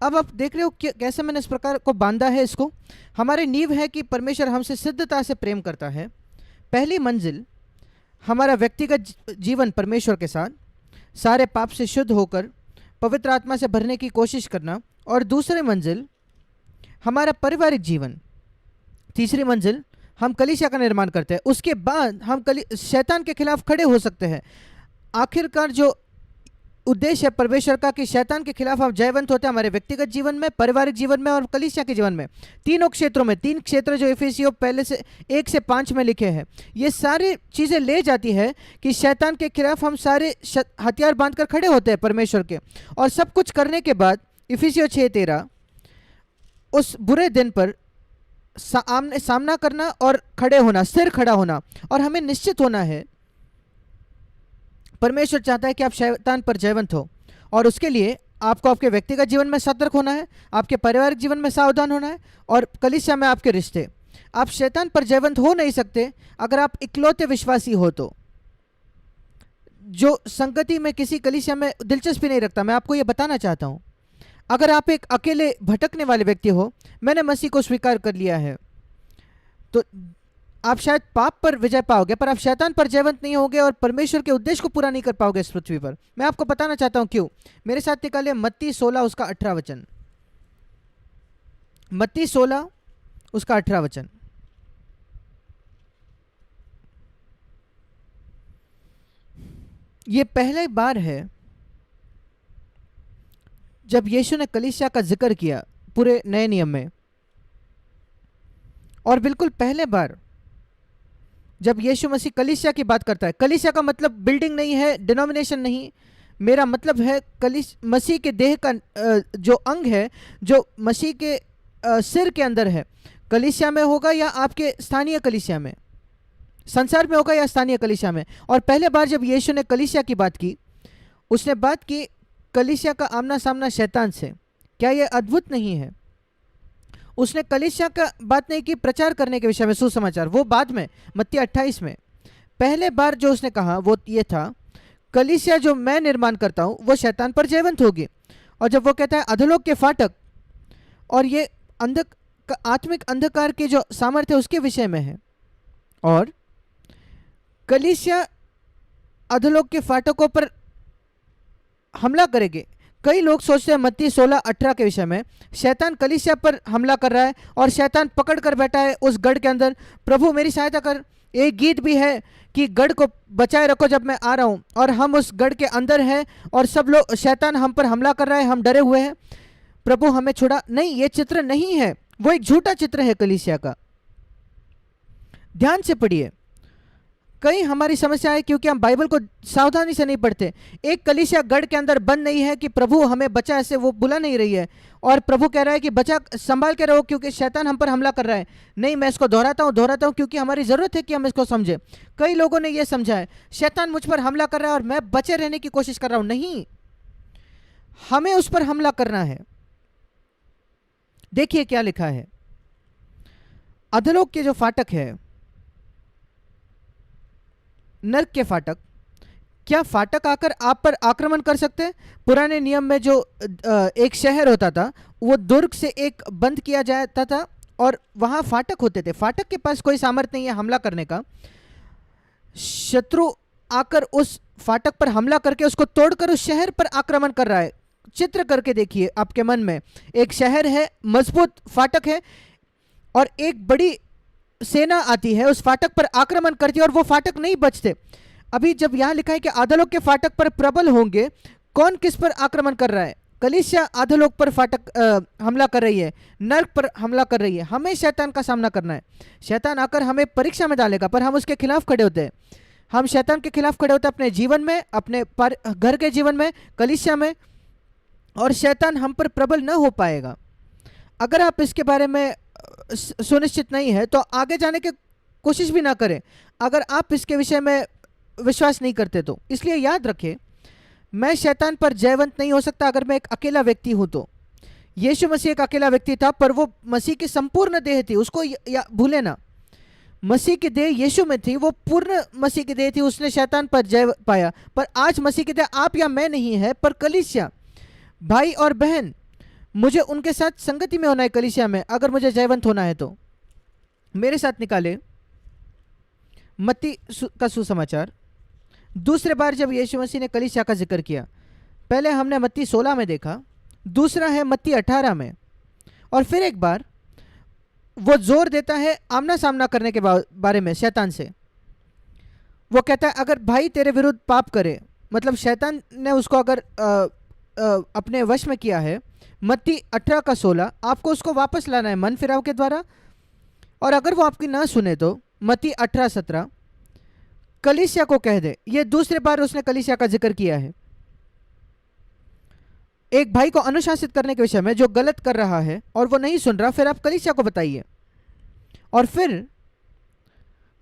अब आप देख रहे हो कि कैसे मैंने इस प्रकार को बांधा है इसको। हमारी नींव है कि परमेश्वर हमसे सिद्धता से प्रेम करता है। पहली मंजिल हमारा व्यक्तिगत जीवन परमेश्वर के साथ, सारे पाप से शुद्ध होकर पवित्र आत्मा से भरने की कोशिश करना। और दूसरी मंजिल हमारा पारिवारिक जीवन। तीसरी मंजिल हम कलीसिया का निर्माण करते हैं। उसके बाद हम शैतान के खिलाफ खड़े हो सकते हैं। आखिरकार जो उद्देश्य है परमेश्वर का कि शैतान के खिलाफ हम जयवंत होते हैं हमारे व्यक्तिगत जीवन में, पारिवारिक जीवन में और कलीसिया के जीवन में। तीनों क्षेत्रों में, 3 क्षेत्र जो इफिसियों पहले से 1 से 5 में लिखे हैं, ये सारी चीज़ें ले जाती है कि शैतान के खिलाफ हम सारे हथियार बांधकर खड़े होते हैं परमेश्वर के। और सब कुछ करने के बाद इफिसियों 6:13 उस बुरे दिन पर सामना करना और खड़े होना, स्थिर खड़ा होना। और हमें निश्चित होना है, परमेश्वर चाहता है कि आप शैतान पर जयवंत हो, और उसके लिए आपको आपके व्यक्तिगत जीवन में सतर्क होना है, आपके पारिवारिक जीवन में सावधान होना है, और कलीसिया में आपके रिश्ते। आप शैतान पर जयवंत हो नहीं सकते अगर आप इकलौते विश्वासी हो तो, जो संगति में किसी कलीसिया में दिलचस्पी नहीं रखता। मैं आपको ये बताना चाहता हूँ, अगर आप एक अकेले भटकने वाले व्यक्ति हो, मैंने मसीह को स्वीकार कर लिया है, तो आप शायद पाप पर विजय पाओगे, पर आप शैतान पर जयवंत नहीं होगे और परमेश्वर के उद्देश्य को पूरा नहीं कर पाओगे इस पृथ्वी पर। मैं आपको बताना चाहता हूं क्यों। मेरे साथ निकालिए मत्ती 16 उसका 18 वचन। मत्ती 16 उसका 18 वचन। ये पहले बार है जब यीशु ने कलीसिया का जिक्र किया पूरे नए नियम में, और बिल्कुल पहले बार जब यीशु मसीह कलीसिया की बात करता है। कलीसिया का मतलब बिल्डिंग नहीं है, डिनोमिनेशन नहीं, मेरा मतलब है मसीह के देह का जो अंग है, जो मसीह के सिर के अंदर है। कलीसिया में होगा या आपके स्थानीय कलीसिया में, संसार में होगा या स्थानीय कलीसिया में। और पहले बार जब यीशु ने कलीसिया की बात की, उसने बात की कलीसिया का आमना सामना शैतान से। क्या यह अद्भुत नहीं है? उसने कलीसिया का बात नहीं की प्रचार करने के विषय में, सुसमाचार, वो बाद में मत्ती 28 में। पहले बार जो उसने कहा वो ये था, कलीसिया जो मैं निर्माण करता हूँ वो शैतान पर जयवंत होगी। और जब वो कहता है अधोलोक के फाटक, और ये आत्मिक अंधकार के जो सामर्थ्य उसके विषय में है, और कलीसिया अधोलोक के फाटकों पर हमला करेगी। कई लोग सोचते हैं मत्ती 16:18 के विषय में, शैतान कलीसिया पर हमला कर रहा है और शैतान पकड़ कर बैठा है उस गढ़ के अंदर। प्रभु मेरी सहायता कर। एक गीत भी है कि गढ़ को बचाए रखो जब मैं आ रहा हूँ, और हम उस गढ़ के अंदर हैं और सब लोग, शैतान हम पर हमला कर रहा है, हम डरे हुए हैं, प्रभु हमें छुड़ा। नहीं, ये चित्र नहीं है, वो एक झूठा चित्र है कलीसिया का। ध्यान से पढ़िए। कई हमारी समस्या है क्योंकि हम बाइबल को सावधानी से नहीं पढ़ते। एक कलीसिया गढ़ के अंदर बंद नहीं है कि प्रभु हमें बचा, ऐसे वो बुला नहीं रही है, और प्रभु कह रहा है कि बचा, संभाल के रहो क्योंकि शैतान हम पर हमला कर रहा है। नहीं, मैं इसको दोहराता हूँ क्योंकि हमारी ज़रूरत है कि हम इसको समझे। कई लोगों ने यह समझा है शैतान मुझ पर हमला कर रहा है और मैं बचे रहने की कोशिश कर रहा हूँ। नहीं, हमें उस पर हमला करना है। देखिए क्या लिखा है, अधोलोक के जो फाटक है, नर्क के फाटक, क्या फाटक आकर आप पर आक्रमण कर सकते हैं? पुराने नियम में जो एक शहर होता था, वो दुर्ग से एक बंद किया जाता था और वहां फाटक होते थे। फाटक के पास कोई सामर्थ्य नहीं है हमला करने का। शत्रु आकर उस फाटक पर हमला करके उसको तोड़कर उस शहर पर आक्रमण कर रहा है। चित्र करके देखिए आपके मन में, एक शहर है, मजबूत फाटक है, और एक बड़ी सेना आती है, उस फाटक पर आक्रमण करती है और वो फाटक नहीं बचते। अभी जब यहां लिखा है कि आधोलोक के फाटक पर प्रबल होंगे, कौन किस पर आक्रमण कर रहा है? कलीसिया आधोलोक पर फाटक हमला कर रही है, नर्क पर हमला कर रही है। हमें शैतान का सामना करना है। शैतान आकर हमें परीक्षा में डालेगा, पर हम उसके खिलाफ खड़े होते हैं। हम शैतान के खिलाफ खड़े होते हैं अपने जीवन में, अपने घर के जीवन में, कलीसिया में, और शैतान हम पर प्रबल न हो पाएगा। अगर आप इसके बारे में सुनिश्चित नहीं है तो आगे जाने की कोशिश भी ना करें, अगर आप इसके विषय में विश्वास नहीं करते तो। इसलिए याद रखें, मैं शैतान पर जयवंत नहीं हो सकता अगर मैं एक अकेला व्यक्ति हूं तो। यीशु मसीह एक अकेला व्यक्ति था, पर वो मसीह की संपूर्ण देह थी, उसको भूले ना। मसीह की देह यीशु में थी, वो पूर्ण मसीह की देह थी, उसने शैतान पर जय पाया। पर आज मसीह की देह आप या मैं नहीं है, पर कलीसिया, भाई और बहन, मुझे उनके साथ संगति में होना है कलीसिया में, अगर मुझे जयवंत होना है तो। मेरे साथ निकाले मत्ती का सुसमाचार। दूसरे बार जब यीशु मसीह ने कलीसिया का जिक्र किया, पहले हमने मत्ती 16 में देखा, दूसरा है मत्ती 18 में, और फिर एक बार वो जोर देता है आमना सामना करने के बारे में शैतान से। वो कहता है अगर भाई तेरे विरुद्ध पाप करे, मतलब शैतान ने उसको अगर अपने वश में किया है, मत्ती 18 का 16, आपको उसको वापस लाना है मन फिराव के द्वारा। और अगर वो आपकी ना सुने तो मत्ती 18:17, कलीसिया को कह दे। ये दूसरे बार उसने कलीसिया का जिक्र किया है, एक भाई को अनुशासित करने के विषय में जो गलत कर रहा है और वो नहीं सुन रहा, फिर आप कलीसिया को बताइए। और फिर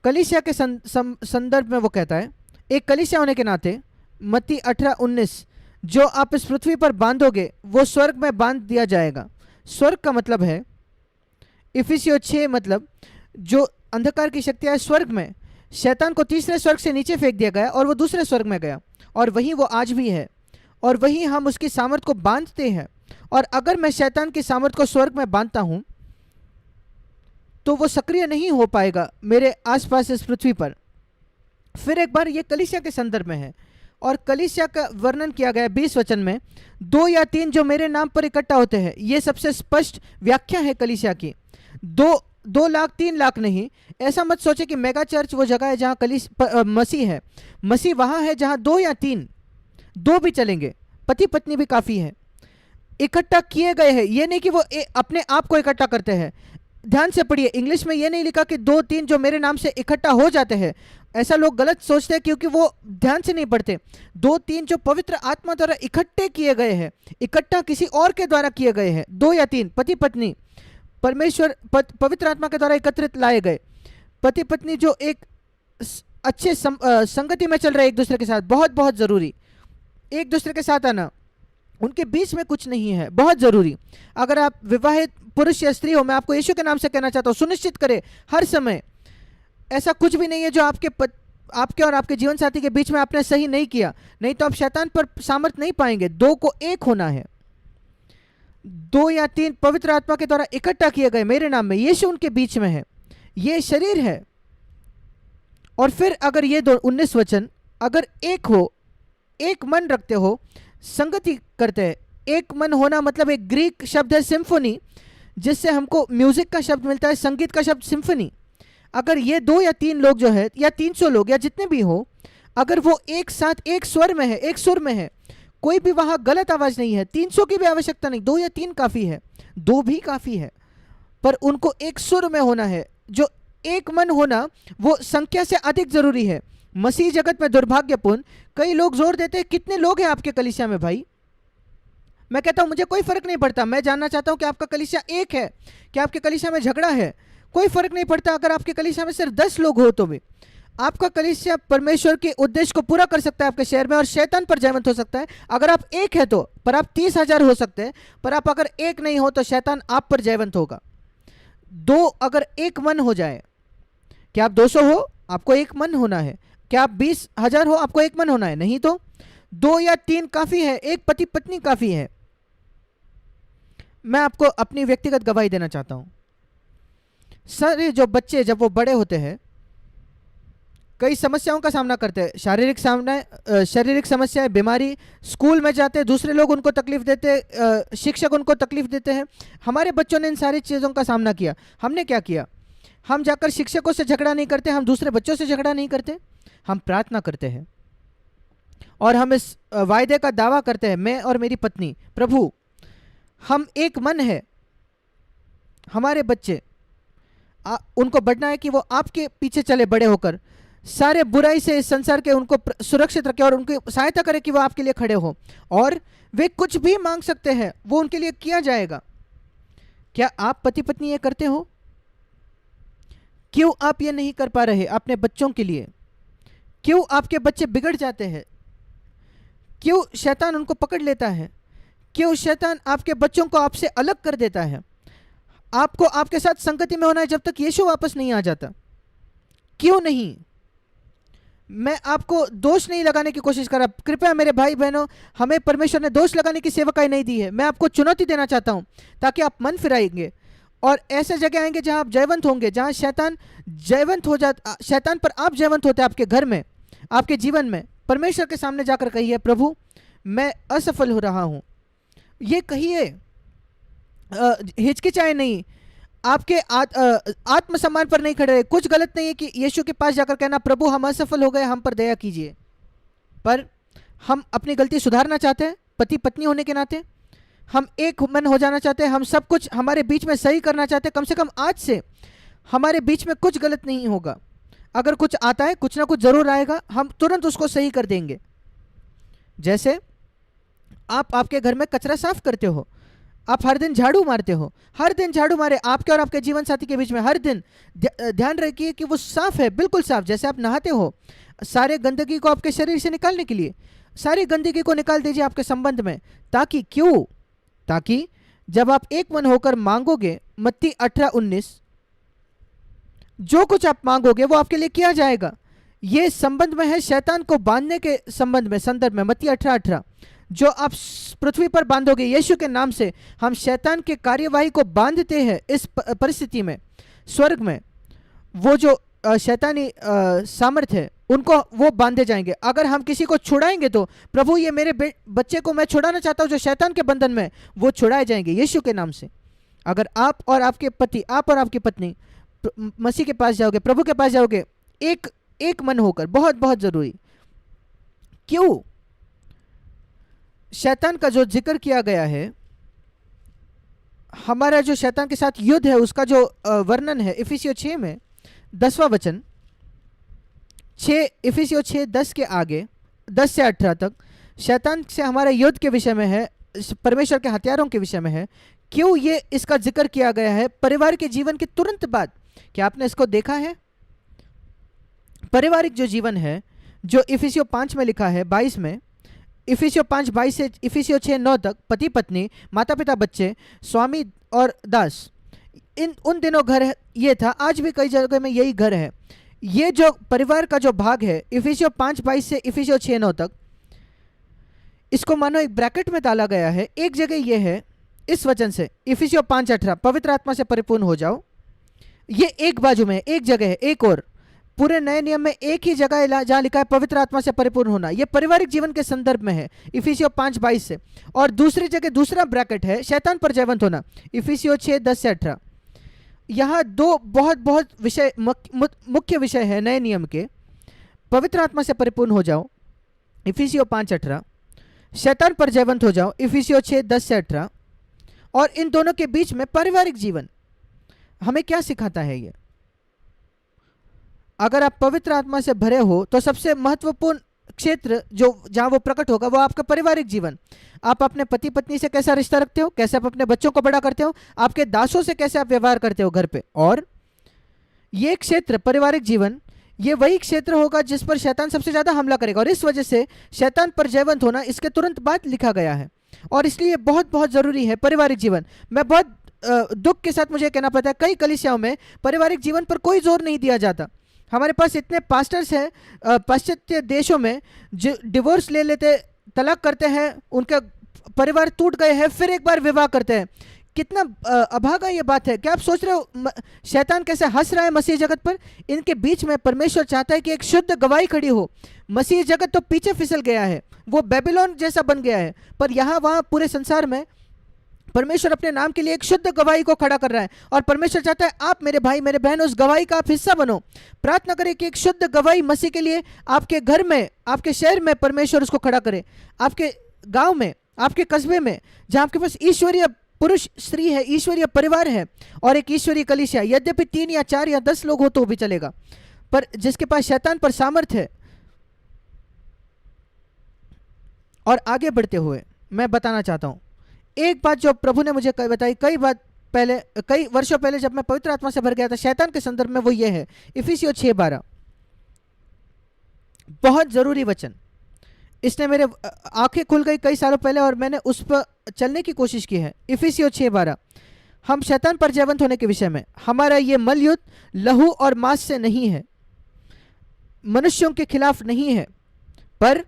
कलीसिया के संदर्भ में वो कहता है एक कलीसिया होने के नाते, मत्ती 18:19, जो आप इस पृथ्वी पर बांधोगे वो स्वर्ग में बांध दिया जाएगा। स्वर्ग का मतलब है इफिसियो 6, मतलब जो अंधकार की शक्तियां है स्वर्ग में, शैतान को तीसरे स्वर्ग से नीचे फेंक दिया गया और वो दूसरे स्वर्ग में गया, और वहीं वो आज भी है, और वहीं हम उसकी सामर्थ को बांधते हैं। और अगर मैं शैतान की सामर्थ को स्वर्ग में बांधता हूं तो वो सक्रिय नहीं हो पाएगा मेरे आसपास इस पृथ्वी पर। फिर एक बार ये कलीसिया के संदर्भ में है, और कलीसिया का वर्णन किया गया 20 वचन में, 2 या 3 जो मेरे नाम पर इकट्ठा होते हैं। ये सबसे स्पष्ट व्याख्या है कलीसिया की। 2 लाख 3 लाख नहीं। ऐसा मत सोचे कि मेगा चर्च वो जगह है जहाँ मसीह है। मसीह वहाँ है जहाँ 2 या 3, 2 भी चलेंगे, पति पत्नी भी काफ़ी है, इकट्ठा किए गए हैं। ये नहीं कि वो अपने आप को इकट्ठा करते हैं। ध्यान से पढ़िए, इंग्लिश में ये नहीं लिखा कि 2-3 जो मेरे नाम से इकट्ठा हो जाते हैं। ऐसा लोग गलत सोचते हैं क्योंकि वो ध्यान से नहीं पढ़ते। 2-3 जो पवित्र आत्मा द्वारा इकट्ठे किए गए हैं, इकट्ठा किसी और के द्वारा किए गए हैं। 2 या 3 पति पत्नी परमेश्वर पवित्र आत्मा के द्वारा एकत्रित लाए गए पति पत्नी जो एक अच्छे संगति में चल रहे एक दूसरे के साथ, बहुत बहुत ज़रूरी। एक दूसरे के साथ आना, उनके बीच में कुछ नहीं है, बहुत ज़रूरी। अगर आप विवाहित पुरुष या स्त्री हो, मैं आपको यीशु के नाम से कहना चाहता हूँ, सुनिश्चित करें हर समय ऐसा कुछ भी नहीं है जो आपके और आपके जीवन साथी के बीच में आपने सही नहीं किया, नहीं तो आप शैतान पर सामर्थ नहीं पाएंगे। 2 को एक होना है। 2 या 3 पवित्र आत्मा के द्वारा इकट्ठा किए गए मेरे नाम में, यीशु उनके बीच में है, ये शरीर है। और फिर अगर ये 19 वचन, अगर एक हो, एक मन रखते हो, संगति करते हैं। एक मन होना मतलब एक ग्रीक शब्द है सिम्फोनी, जिससे हमको म्यूजिक का शब्द मिलता है, संगीत का शब्द सिम्फनी। अगर ये 2 या 3 लोग जो है, या 300 लोग या जितने भी हो, अगर वो एक साथ एक स्वर में है, एक सुर में है, कोई भी वहाँ गलत आवाज़ नहीं है, 300 की भी आवश्यकता नहीं, 2 या 3 काफ़ी है, 2 भी काफ़ी है, पर उनको एक सुर में होना है। जो एक मन होना वो संख्या से अधिक ज़रूरी है। मसीह जगत में दुर्भाग्यपूर्ण, कई लोग जोर देते हैं कितने लोग हैं आपके कलीसिया में। भाई मैं कहता हूं मुझे कोई फर्क नहीं पड़ता, मैं जानना चाहता हूं कि आपका कलीसिया एक है, कि आपके कलीसिया में झगड़ा है, कोई फर्क नहीं पड़ता। अगर आपके कलीसिया में सिर्फ 10 लोग हो तो भी आपका कलीसिया परमेश्वर के उद्देश्य को पूरा कर सकता है आपके शहर में, और शैतान पर जयवंत हो सकता है। अगर आप एक है तो, पर आप 30,000 हो सकते हैं, पर आप अगर एक नहीं हो तो शैतान आप पर जयवंत होगा। 2 अगर एक मन हो जाए, क्या आप 200 हो, आपको एक मन होना है। क्या आप 20,000 हो, आपको एक मन होना है। नहीं तो 2 या 3 काफ़ी है, एक पति पत्नी काफ़ी है। मैं आपको अपनी व्यक्तिगत गवाही देना चाहता हूं। सारे जो बच्चे जब वो बड़े होते हैं कई समस्याओं का सामना करते हैं, शारीरिक समस्याएं, बीमारी, स्कूल में जाते हैं दूसरे लोग उनको तकलीफ देते, शिक्षक उनको तकलीफ देते हैं। हमारे बच्चों ने इन सारी चीज़ों का सामना किया। हमने क्या किया? हम जाकर शिक्षकों से झगड़ा नहीं करते, हम दूसरे बच्चों से झगड़ा नहीं करते, हम प्रार्थना करते हैं और हम इस वायदे का दावा करते हैं, मैं और मेरी पत्नी, प्रभु हम एक मन है। हमारे बच्चे उनको बढ़ना है कि वो आपके पीछे चले, बड़े होकर सारे बुराई से इस संसार के उनको सुरक्षित रखें और उनकी सहायता करें कि वो आपके लिए खड़े हो, और वे कुछ भी मांग सकते हैं वो उनके लिए किया जाएगा। क्या आप पति पत्नी ये करते हो? क्यों आप ये नहीं कर पा रहे अपने बच्चों के लिए? क्यों आपके बच्चे बिगड़ जाते हैं? क्यों शैतान उनको पकड़ लेता है? क्यों शैतान आपके बच्चों को आपसे अलग कर देता है? आपको आपके साथ संगति में होना है जब तक यीशु वापस नहीं आ जाता। क्यों नहीं? मैं आपको दोष नहीं लगाने की कोशिश कर रहा, कृपया मेरे भाई बहनों, हमें परमेश्वर ने दोष लगाने की सेवकाई नहीं दी है। मैं आपको चुनौती देना चाहता हूं ताकि आप मन फिराएंगे और ऐसे जगह आएंगे जहां आप जयवंत होंगे, जहां शैतान जयवंत हो जाता, शैतान पर आप जयवंत होते हैं, आपके घर में, आपके जीवन में। परमेश्वर के सामने जाकर कहिए, प्रभु मैं असफल हो रहा हूं। ये कहिए, हिचकिचाए नहीं, आपके आत्मसम्मान पर नहीं खड़े रहे। कुछ गलत नहीं है कि यीशु के पास जाकर कहना, प्रभु हम असफल हो गए, हम पर दया कीजिए। पर हम अपनी गलती सुधारना चाहते हैं, पति पत्नी होने के नाते हम एक मन हो जाना चाहते हैं, हम सब कुछ हमारे बीच में सही करना चाहते हैं। कम से कम आज से हमारे बीच में कुछ गलत नहीं होगा। अगर कुछ आता है, कुछ ना कुछ जरूर आएगा, हम तुरंत उसको सही कर देंगे। जैसे आप आपके घर में कचरा साफ करते हो, आप हर दिन झाड़ू मारते हो, हर दिन झाड़ू मारे आपके और आपके जीवन साथी के बीच में, हर दिन ध्यान रखिए कि वो साफ है, बिल्कुल साफ। जैसे आप नहाते हो, सारे गंदगी को आपके शरीर से निकालने के लिए सारी गंदगी को निकाल दीजिए आपके संबंध में, ताकि क्यों, ताकि जब आप एक मन होकर मांगोगे, मत्ती 18:19, जो कुछ आप मांगोगे वो आपके लिए किया जाएगा। ये संबंध में है शैतान को बांधने के संबंध में, संदर्भ में, मत्ती 18:18। जो आप पृथ्वी पर बांधोगे यीशु के नाम से, हम शैतान के कार्यवाही को बांधते हैं। इस परिस्थिति में स्वर्ग में वो जो शैतानी सामर्थ्य है उनको वो बांधे जाएंगे। अगर हम किसी को छुड़ाएंगे तो, प्रभु ये मेरे बच्चे को मैं छुड़ाना चाहता हूं जो शैतान के बंधन में, वो छुड़ाए जाएंगे यीशु के नाम से। अगर आप और आपके पति, आप और आपकी पत्नी मसीह के पास जाओगे, प्रभु के पास जाओगे, एक मन होकर, बहुत बहुत जरूरी। क्यों? शैतान का जो जिक्र किया गया है, हमारा जो शैतान के साथ युद्ध है उसका जो वर्णन है इफिसियों 6 में 10वां वचन, 6 इफिसियों 6:10 के आगे 10 से 18 तक शैतान से हमारे युद्ध के विषय में है, परमेश्वर के हथियारों के विषय में है। क्यों ये इसका जिक्र किया गया है? परिवार के जीवन के तुरंत बाद। क्या आपने इसको देखा है? पारिवारिक जो जीवन है, जो इफिसियों 5 में लिखा है 22 में, इफिसियों 5:22 से इफिसियों 6:9 तक, पति पत्नी, माता पिता, बच्चे, स्वामी और दास, इन उन दिनों घर ये था, आज भी कई जगह में यही घर है। ये जो परिवार का जो भाग है इफिसियों 5:22 से इफिसियों 6:9 तक, इसको मानो एक ब्रैकेट में डाला गया है। एक जगह ये है इस वचन से, इफिसियों 5:18, पवित्र आत्मा से परिपूर्ण हो जाओ। ये एक बाजू में, एक जगह है। एक और पूरे नए नियम में एक ही जगह है जहां लिखा है पवित्र आत्मा से परिपूर्ण होना। ये पारिवारिक जीवन के संदर्भ में है इफिसियों 5:22 से। और दूसरी जगह दूसरा ब्रैकेट है शैतान पर जयवंत होना, इफिसियों 6:10 से 18। यहाँ दो बहुत बहुत विषय, मुख्य विषय है नए नियम के। पवित्र आत्मा से परिपूर्ण हो जाओ, इफिसियों 5:18, शैतान पर जयवंत हो जाओ, इफिसियों 6:10 से 18। और इन दोनों के बीच में पारिवारिक जीवन हमें क्या सिखाता है? ये अगर आप पवित्र आत्मा से भरे हो तो सबसे महत्वपूर्ण क्षेत्र जो जहां वो प्रकट होगा वो आपका पारिवारिक जीवन। आप अपने पति पत्नी से कैसा रिश्ता रखते हो, कैसे आप अपने बच्चों को बड़ा करते हो, आपके दासों से कैसे आप व्यवहार करते हो घर पे। और ये क्षेत्र, पारिवारिक जीवन, ये वही क्षेत्र होगा जिस पर शैतान सबसे ज्यादा हमला करेगा। और इस वजह से शैतान पर जयवंत होना इसके तुरंत बाद लिखा गया है। और इसलिए बहुत बहुत जरूरी है पारिवारिक जीवन। मैं बहुत दुख के साथ मुझे कहना पड़ता है, कई कलीसियाओं में पारिवारिक जीवन पर कोई जोर नहीं दिया जाता। हमारे पास इतने पास्टर्स हैं पाश्चात्य देशों में जो डिवोर्स ले लेते, तलाक करते हैं, उनका परिवार टूट गए हैं, फिर एक बार विवाह करते हैं। कितना अभागा ये बात है। क्या आप सोच रहे हो शैतान कैसे हंस रहा है मसीह जगत पर? इनके बीच में परमेश्वर चाहता है कि एक शुद्ध गवाही खड़ी हो। मसीह जगत तो पीछे फिसल गया है, वो बेबीलोन जैसा बन गया है, पर यहाँ वहाँ पूरे संसार में परमेश्वर अपने नाम के लिए एक शुद्ध गवाही को खड़ा कर रहा है। और परमेश्वर चाहता है आप मेरे भाई मेरे बहन उस गवाही का आप हिस्सा बनो। प्रार्थना करें कि एक शुद्ध गवाही मसीह के लिए आपके घर में, आपके शहर में परमेश्वर उसको खड़ा करे, आपके गांव में, आपके कस्बे में, जहां आपके पास ईश्वरीय पुरुष स्त्री है, ईश्वरीय परिवार है और एक ईश्वरीय कलीसिया। यद्यपि 3 या 4 या 10 लोग हो तो भी चलेगा, पर जिसके पास शैतान पर सामर्थ्य है। और आगे बढ़ते हुए मैं बताना चाहता हूं एक बात जो प्रभु ने मुझे बताई कई वर्षों पहले जब मैं पवित्र आत्मा से भर गया था शैतान के संदर्भ में, वो ये है इफिसियों 6:12। बहुत जरूरी वचन। इसने मेरे आंखें खुल गई कई सालों पहले और मैंने उस पर चलने की कोशिश की है। इफिसियों 6:12, हम शैतान पर जयवंत होने के विषय में, हमारा ये मल युद्ध लहू और मांस से नहीं है। मनुष्यों के खिलाफ नहीं है, पर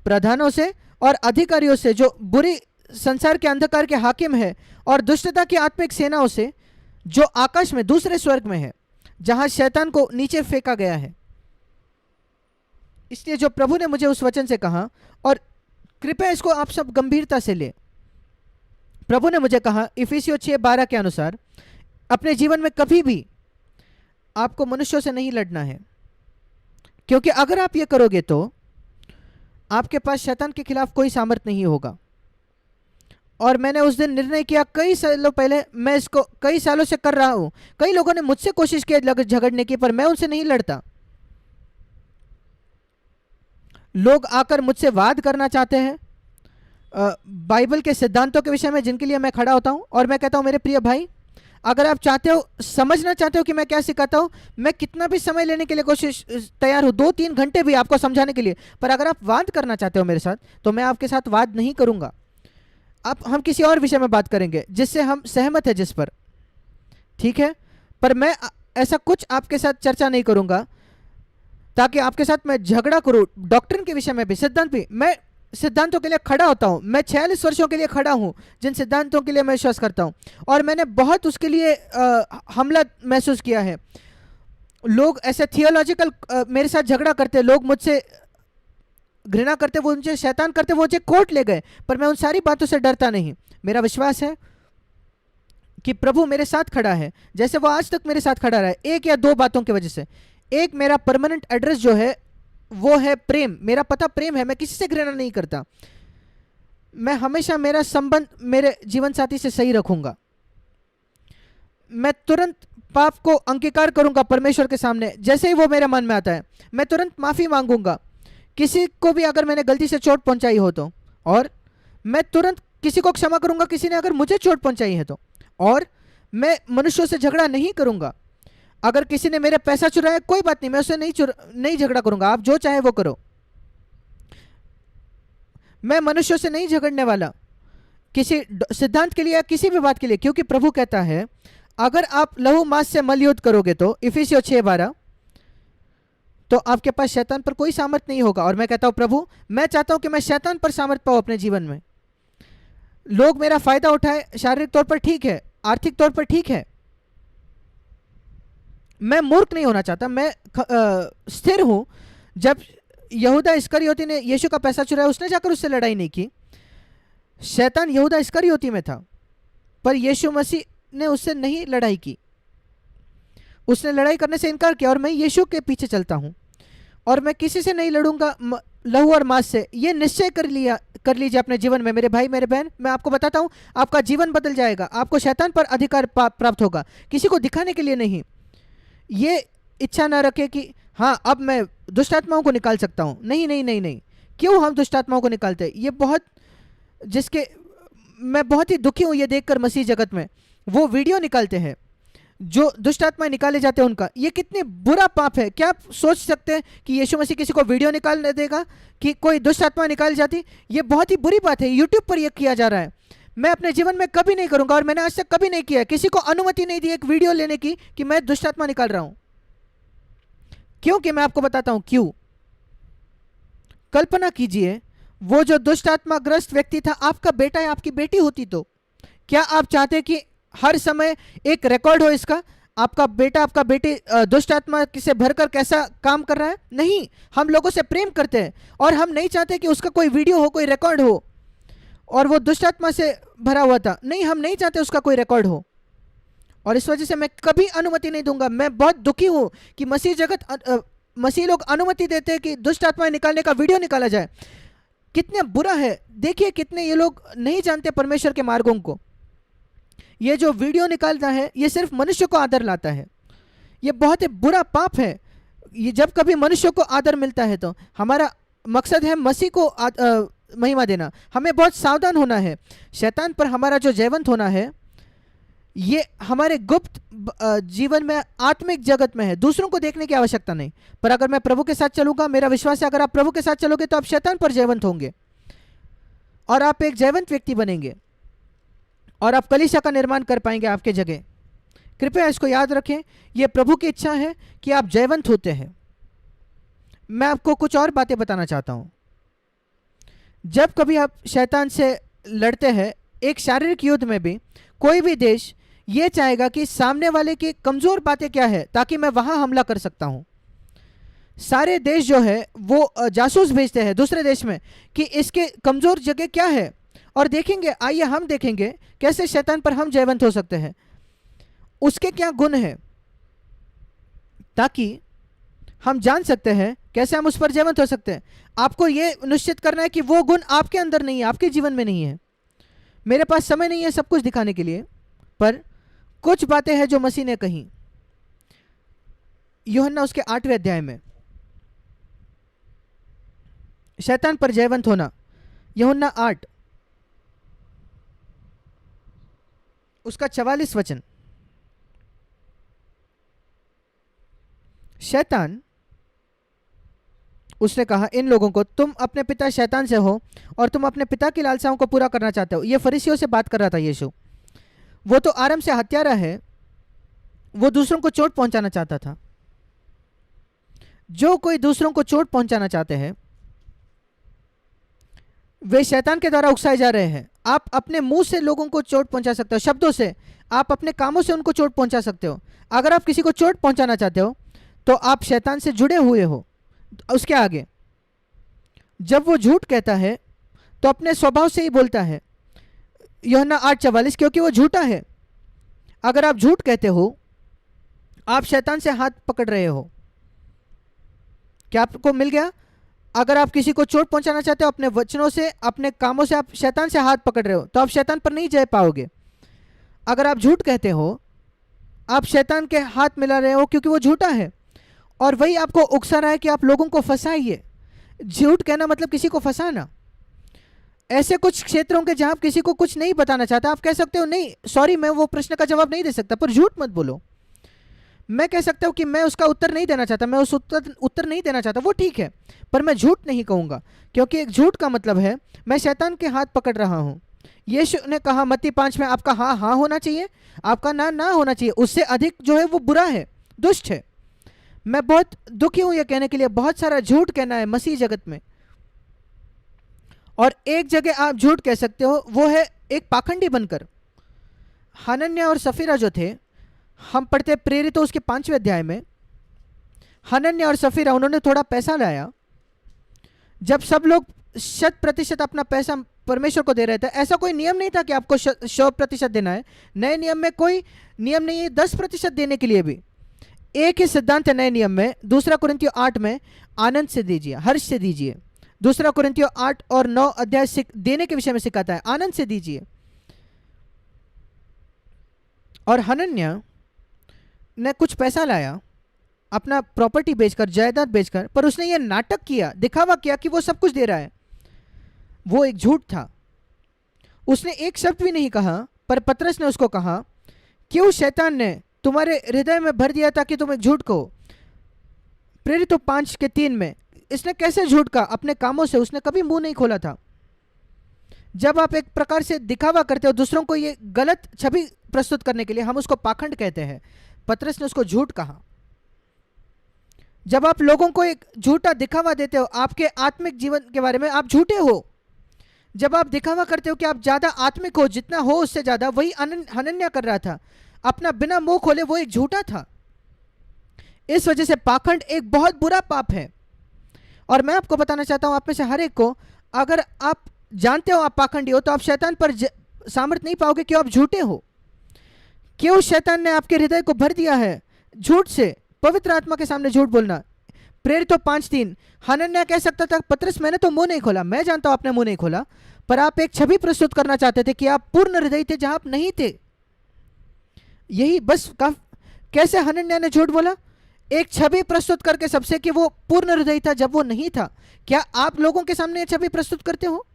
प्रधानों से और अधिकारियों से, जो बुरी संसार के अंधकार के हाकिम है, और दुष्टता की आत्मिक सेनाओं से जो आकाश में दूसरे स्वर्ग में है, जहां शैतान को नीचे फेंका गया है। इसलिए जो प्रभु ने मुझे उस वचन से कहा, और कृपया इसको आप सब गंभीरता से ले, प्रभु ने मुझे कहा इफिसियों 6:12 के अनुसार अपने जीवन में कभी भी आपको मनुष्यों से नहीं लड़ना है, क्योंकि अगर आप ये करोगे तो आपके पास शैतान के खिलाफ कोई सामर्थ्य नहीं होगा। और मैंने उस दिन निर्णय किया, कई सालों पहले, मैं इसको कई सालों से कर रहा हूं। कई लोगों ने मुझसे कोशिश की झगड़ने की, पर मैं उनसे नहीं लड़ता। लोग आकर मुझसे वाद करना चाहते हैं बाइबल के सिद्धांतों के विषय में, जिनके लिए मैं खड़ा होता हूं, और मैं कहता हूं मेरे प्रिय भाई, अगर आप चाहते हो, समझना चाहते हो कि मैं क्या सिखाता हूं, मैं कितना भी समय लेने के लिए कोशिश तैयार हूं, 2-3 घंटे भी आपको समझाने के लिए। पर अगर आप वाद करना चाहते हो मेरे साथ, तो मैं आपके साथ वाद नहीं करूंगा। हम किसी और विषय में बात करेंगे जिससे हम सहमत है, जिस पर, ठीक है, पर मैं ऐसा कुछ आपके साथ चर्चा नहीं करूंगा ताकि आपके साथ मैं झगड़ा करूं। डॉक्ट्रिन के विषय में भी, सिद्धांत भी, मैं सिद्धांतों के लिए खड़ा होता हूं। मैं 46 वर्षों के लिए खड़ा हूं जिन सिद्धांतों के लिए मैं विश्वास करता हूं, और मैंने बहुत उसके लिए हमला महसूस किया है। लोग ऐसे थियोलॉजिकल मेरे साथ झगड़ा करते, लोग मुझसे घृणा करते, वो मुझे शैतान करते, वो मुझे कोर्ट ले गए, पर मैं उन सारी बातों से डरता नहीं। मेरा विश्वास है कि प्रभु मेरे साथ खड़ा है, जैसे वो आज तक मेरे साथ खड़ा रहा है, 1 या 2 बातों की वजह से। एक, मेरा परमानेंट एड्रेस जो है वो है प्रेम, मेरा पता प्रेम है, मैं किसी से घृणा नहीं करता। मैं हमेशा मेरा संबंध मेरे जीवन साथी से सही रखूंगा। मैं तुरंत पाप को अंगीकार करूंगा परमेश्वर के सामने, जैसे ही वो मेरे मन में आता है। मैं तुरंत माफी मांगूंगा किसी को भी अगर मैंने गलती से चोट पहुंचाई हो तो, और मैं तुरंत किसी को क्षमा करूंगा किसी ने अगर मुझे चोट पहुंचाई है तो। और मैं मनुष्यों से झगड़ा नहीं करूंगा। अगर किसी ने मेरे पैसा चुराया, कोई बात नहीं, मैं उससे नहीं झगड़ा करूंगा, आप जो चाहे वो करो। मैं मनुष्यों से नहीं झगड़ने वाला किसी सिद्धांत के लिए या किसी भी बात के लिए, क्योंकि प्रभु कहता है अगर आप लहू मांस से मलयुद्ध करोगे तो, इफिसियों 6:12, तो आपके पास शैतान पर कोई सामर्थ नहीं होगा। और मैं कहता हूं प्रभु, मैं चाहता हूं कि मैं शैतान पर सामर्थ पाऊं अपने जीवन में। लोग मेरा फायदा उठाए, शारीरिक तौर पर ठीक है, आर्थिक तौर पर ठीक है, मैं मूर्ख नहीं होना चाहता, मैं स्थिर हूं। जब यहूदा इस्करियोती ने यीशु का पैसा चुराया, उसने जाकर उससे लड़ाई नहीं की। शैतान यहूदा इस्करियोती में था, पर यीशु मसीह ने उससे नहीं लड़ाई की। उसने लड़ाई करने से इनकार किया, और मैं यीशु के पीछे चलता हूं, और मैं किसी से नहीं लड़ूंगा लहू और मांस से। ये निश्चय कर लीजिए अपने जीवन में मेरे भाई मेरे बहन। मैं आपको बताता हूं, आपका जीवन बदल जाएगा, आपको शैतान पर अधिकार प्राप्त होगा, किसी को दिखाने के लिए नहीं। ये इच्छा ना रखे कि हाँ अब मैं दुष्ट आत्माओं को निकाल सकता हूं। नहीं नहीं नहीं नहीं, क्यों हम दुष्ट आत्माओं को निकालते हैं? ये बहुत, जिसके मैं बहुत ही दुखी हूं ये देखकर, मसीह जगत में वो वीडियो निकालते हैं जो दुष्ट आत्मा निकाले जाते हैं उनका। ये कितने बुरा पाप है। क्या आप सोच सकते हैं कि यीशु मसीह किसी को वीडियो निकालने देगा कि कोई दुष्ट आत्मा निकाली जाती? ये बहुत ही बुरी बात है। यूट्यूब पर यह किया जा रहा है। मैं अपने जीवन में कभी नहीं करूंगा, और मैंने आज तक कभी नहीं किया, किसी को अनुमति नहीं दी एक वीडियो लेने की कि मैं दुष्ट आत्मा निकाल रहा हूं। क्योंकि मैं आपको बताता हूं क्यों। कल्पना कीजिए, वो जो दुष्ट आत्मा ग्रस्त व्यक्ति था आपका बेटा या आपकी बेटी होती, तो क्या आप चाहते कि हर समय एक रिकॉर्ड हो इसका, आपका बेटा आपका बेटी दुष्ट आत्मा से भरकर कैसा काम कर रहा है? नहीं, हम लोगों से प्रेम करते हैं और हम नहीं चाहते कि उसका कोई वीडियो हो, कोई रिकॉर्ड हो, और वो दुष्ट आत्मा से भरा हुआ था। नहीं, हम नहीं चाहते उसका कोई रिकॉर्ड हो, और इस वजह से मैं कभी अनुमति नहीं दूंगा। मैं बहुत दुखी हूं कि मसीह लोग अनुमति देते हैं कि दुष्ट आत्मा निकालने का वीडियो निकाला जाए। कितने बुरा है। देखिए कितने ये लोग नहीं जानते परमेश्वर के मार्गों को। ये जो वीडियो निकालता है ये सिर्फ मनुष्य को आदर लाता है। ये बहुत ही बुरा पाप है। ये जब कभी मनुष्य को आदर मिलता है तो हमारा मकसद है मसीह को महिमा देना। हमें बहुत सावधान होना है। शैतान पर हमारा जो जयवंत होना है ये हमारे गुप्त जीवन में, आत्मिक जगत में है। दूसरों को देखने की आवश्यकता नहीं। पर अगर मैं प्रभु के साथ चलूंगा, मेरा विश्वास है अगर आप प्रभु के साथ चलोगे तो आप शैतान पर जयवंत होंगे और आप एक जयवंत व्यक्ति बनेंगे और आप कलीसिया का निर्माण कर पाएंगे आपके जगह। कृपया इसको याद रखें, यह प्रभु की इच्छा है कि आप जयवंत होते हैं। मैं आपको कुछ और बातें बताना चाहता हूँ। जब कभी आप शैतान से लड़ते हैं एक शारीरिक युद्ध में भी, कोई भी देश ये चाहेगा कि सामने वाले की कमज़ोर बातें क्या है ताकि मैं वहाँ हमला कर सकता हूँ। सारे देश जो है वो जासूस भेजते हैं दूसरे देश में कि इसके कमज़ोर जगह क्या है, और देखेंगे, आइए हम देखेंगे कैसे शैतान पर हम जयवंत हो सकते हैं, उसके क्या गुण है, ताकि हम जान सकते हैं कैसे हम उस पर जयवंत हो सकते हैं। आपको ये निश्चित करना है कि वो गुण आपके अंदर नहीं है, आपके जीवन में नहीं है। मेरे पास समय नहीं है सब कुछ दिखाने के लिए, पर कुछ बातें हैं जो मसीह ने कही यूहन्ना उसके 8वें अध्याय में। शैतान पर जयवंत होना, यूहन्ना 8 उसका 44 वचन। शैतान, उसने कहा इन लोगों को, तुम अपने पिता शैतान से हो और तुम अपने पिता की लालसाओं को पूरा करना चाहते हो। ये फरीसियों से बात कर रहा था यीशु। वो तो आरंभ से हत्यारा है, वो दूसरों को चोट पहुंचाना चाहता था। जो कोई दूसरों को चोट पहुंचाना चाहते हैं वे शैतान के द्वारा उकसाए जा रहे हैं। आप अपने मुंह से लोगों को चोट पहुंचा सकते हो, शब्दों से, आप अपने कामों से उनको चोट पहुंचा सकते हो। अगर आप किसी को चोट पहुंचाना चाहते हो तो आप शैतान से जुड़े हुए हो। उसके आगे जब वो झूठ कहता है तो अपने स्वभाव से ही बोलता है, यूहन्ना 8:44, क्योंकि वो झूठा है। अगर आप झूठ कहते हो आप शैतान से हाथ पकड़ रहे हो। क्या आपको मिल गया? अगर आप किसी को चोट पहुंचाना चाहते हो अपने वचनों से, अपने कामों से, आप शैतान से हाथ पकड़ रहे हो, तो आप शैतान पर नहीं जय पाओगे। अगर आप झूठ कहते हो आप शैतान के हाथ मिला रहे हो, क्योंकि वो झूठा है और वही आपको उकसा रहा है कि आप लोगों को फंसाइए। झूठ कहना मतलब किसी को फंसाना। ऐसे कुछ क्षेत्रों के जहां आप किसी को कुछ नहीं बताना चाहता, आप कह सकते हो नहीं सॉरी मैं वो प्रश्न का जवाब नहीं दे सकता, पर झूठ मत बोलो। मैं कह सकता हूं कि मैं उसका उत्तर नहीं देना चाहता, मैं उस उत्तर नहीं देना चाहता, वो ठीक है, पर मैं झूठ नहीं कहूंगा, क्योंकि एक झूठ का मतलब है मैं शैतान के हाथ पकड़ रहा हूं। यीशु ने कहा मत्ती 5 में, आपका हाँ हाँ होना चाहिए, आपका ना ना होना चाहिए। उससे अधिक जो है वो बुरा है, दुष्ट है। मैं बहुत दुखी हूं यह कहने के लिए, बहुत सारा झूठ कहना है मसीह जगत में। और एक जगह आप झूठ कह सकते हो, वो है एक पाखंडी बनकर। हनन्याह और सफीरा जो थे, हम पढ़ते प्रेरित उसके 5वें अध्याय में, हनन्याह और सफीरा उन्होंने थोड़ा पैसा लाया। जब सब लोग 100% अपना पैसा परमेश्वर को दे रहे थे, ऐसा कोई नियम नहीं था कि आपको 100% देना है। नए नियम में कोई नियम नहीं है 10% देने के लिए भी। एक ही सिद्धांत है नए नियम में, 2 कुरिन्थियों 8 में, आनंद से दीजिए, हर्ष से दीजिए। 2 कुरिन्थियों 8 और 9 अध्याय देने के विषय में सिखाता है, आनंद से दीजिए। और हनन्याह ने कुछ पैसा लाया अपना प्रॉपर्टी बेचकर, जायदाद बेचकर, पर उसने ये नाटक किया, दिखावा किया कि वो सब कुछ दे रहा है। वो एक झूठ था। उसने एक शब्द भी नहीं कहा, पर पतरस ने उसको कहा, क्यों शैतान ने तुम्हारे हृदय में भर दिया था कि तुम एक झूठ कहो। प्रेरितों 5:3 में इसने कैसे झूठ कहा? अपने कामों से। उसने कभी मुंह नहीं खोला था। जब आप एक प्रकार से दिखावा करते हो दूसरों को ये गलत छवि प्रस्तुत करने के लिए, हम उसको पाखंड कहते हैं। पतरस ने उसको झूठ कहा। जब आप लोगों को एक झूठा दिखावा देते हो आपके आत्मिक जीवन के बारे में, आप झूठे हो। जब आप दिखावा करते हो कि आप ज्यादा आत्मिक हो, जितना हो उससे ज्यादा, वही हनन्याह कर रहा था, अपना बिना मुंह खोले, वो एक झूठा था। इस वजह से पाखंड एक बहुत बुरा पाप है। और मैं आपको बताना चाहता हूं, आप में से हर एक को, अगर आप जानते हो आप पाखंडी हो, तो आप शैतान पर सामर्थ्य नहीं पाओगे, क्यों? आप झूठे हो। क्यों? शैतान ने आपके हृदय को भर दिया है झूठ से, पवित्र आत्मा के सामने झूठ बोलना। प्रेरितों 5:3, हनन्याह कह सकता था, पतरस मैंने तो मुंह नहीं खोला। मैं जानता हूं आपने मुंह नहीं खोला, पर आप एक छवि प्रस्तुत करना चाहते थे कि आप पूर्ण हृदय थे जहां आप नहीं थे। यही बस कैसे हनन्याह ने झूठ बोला? एक छवि प्रस्तुत करके सबसे कि वो पूर्ण हृदय था जब वो नहीं था। क्या आप लोगों के सामने ये छवि प्रस्तुत करते हो?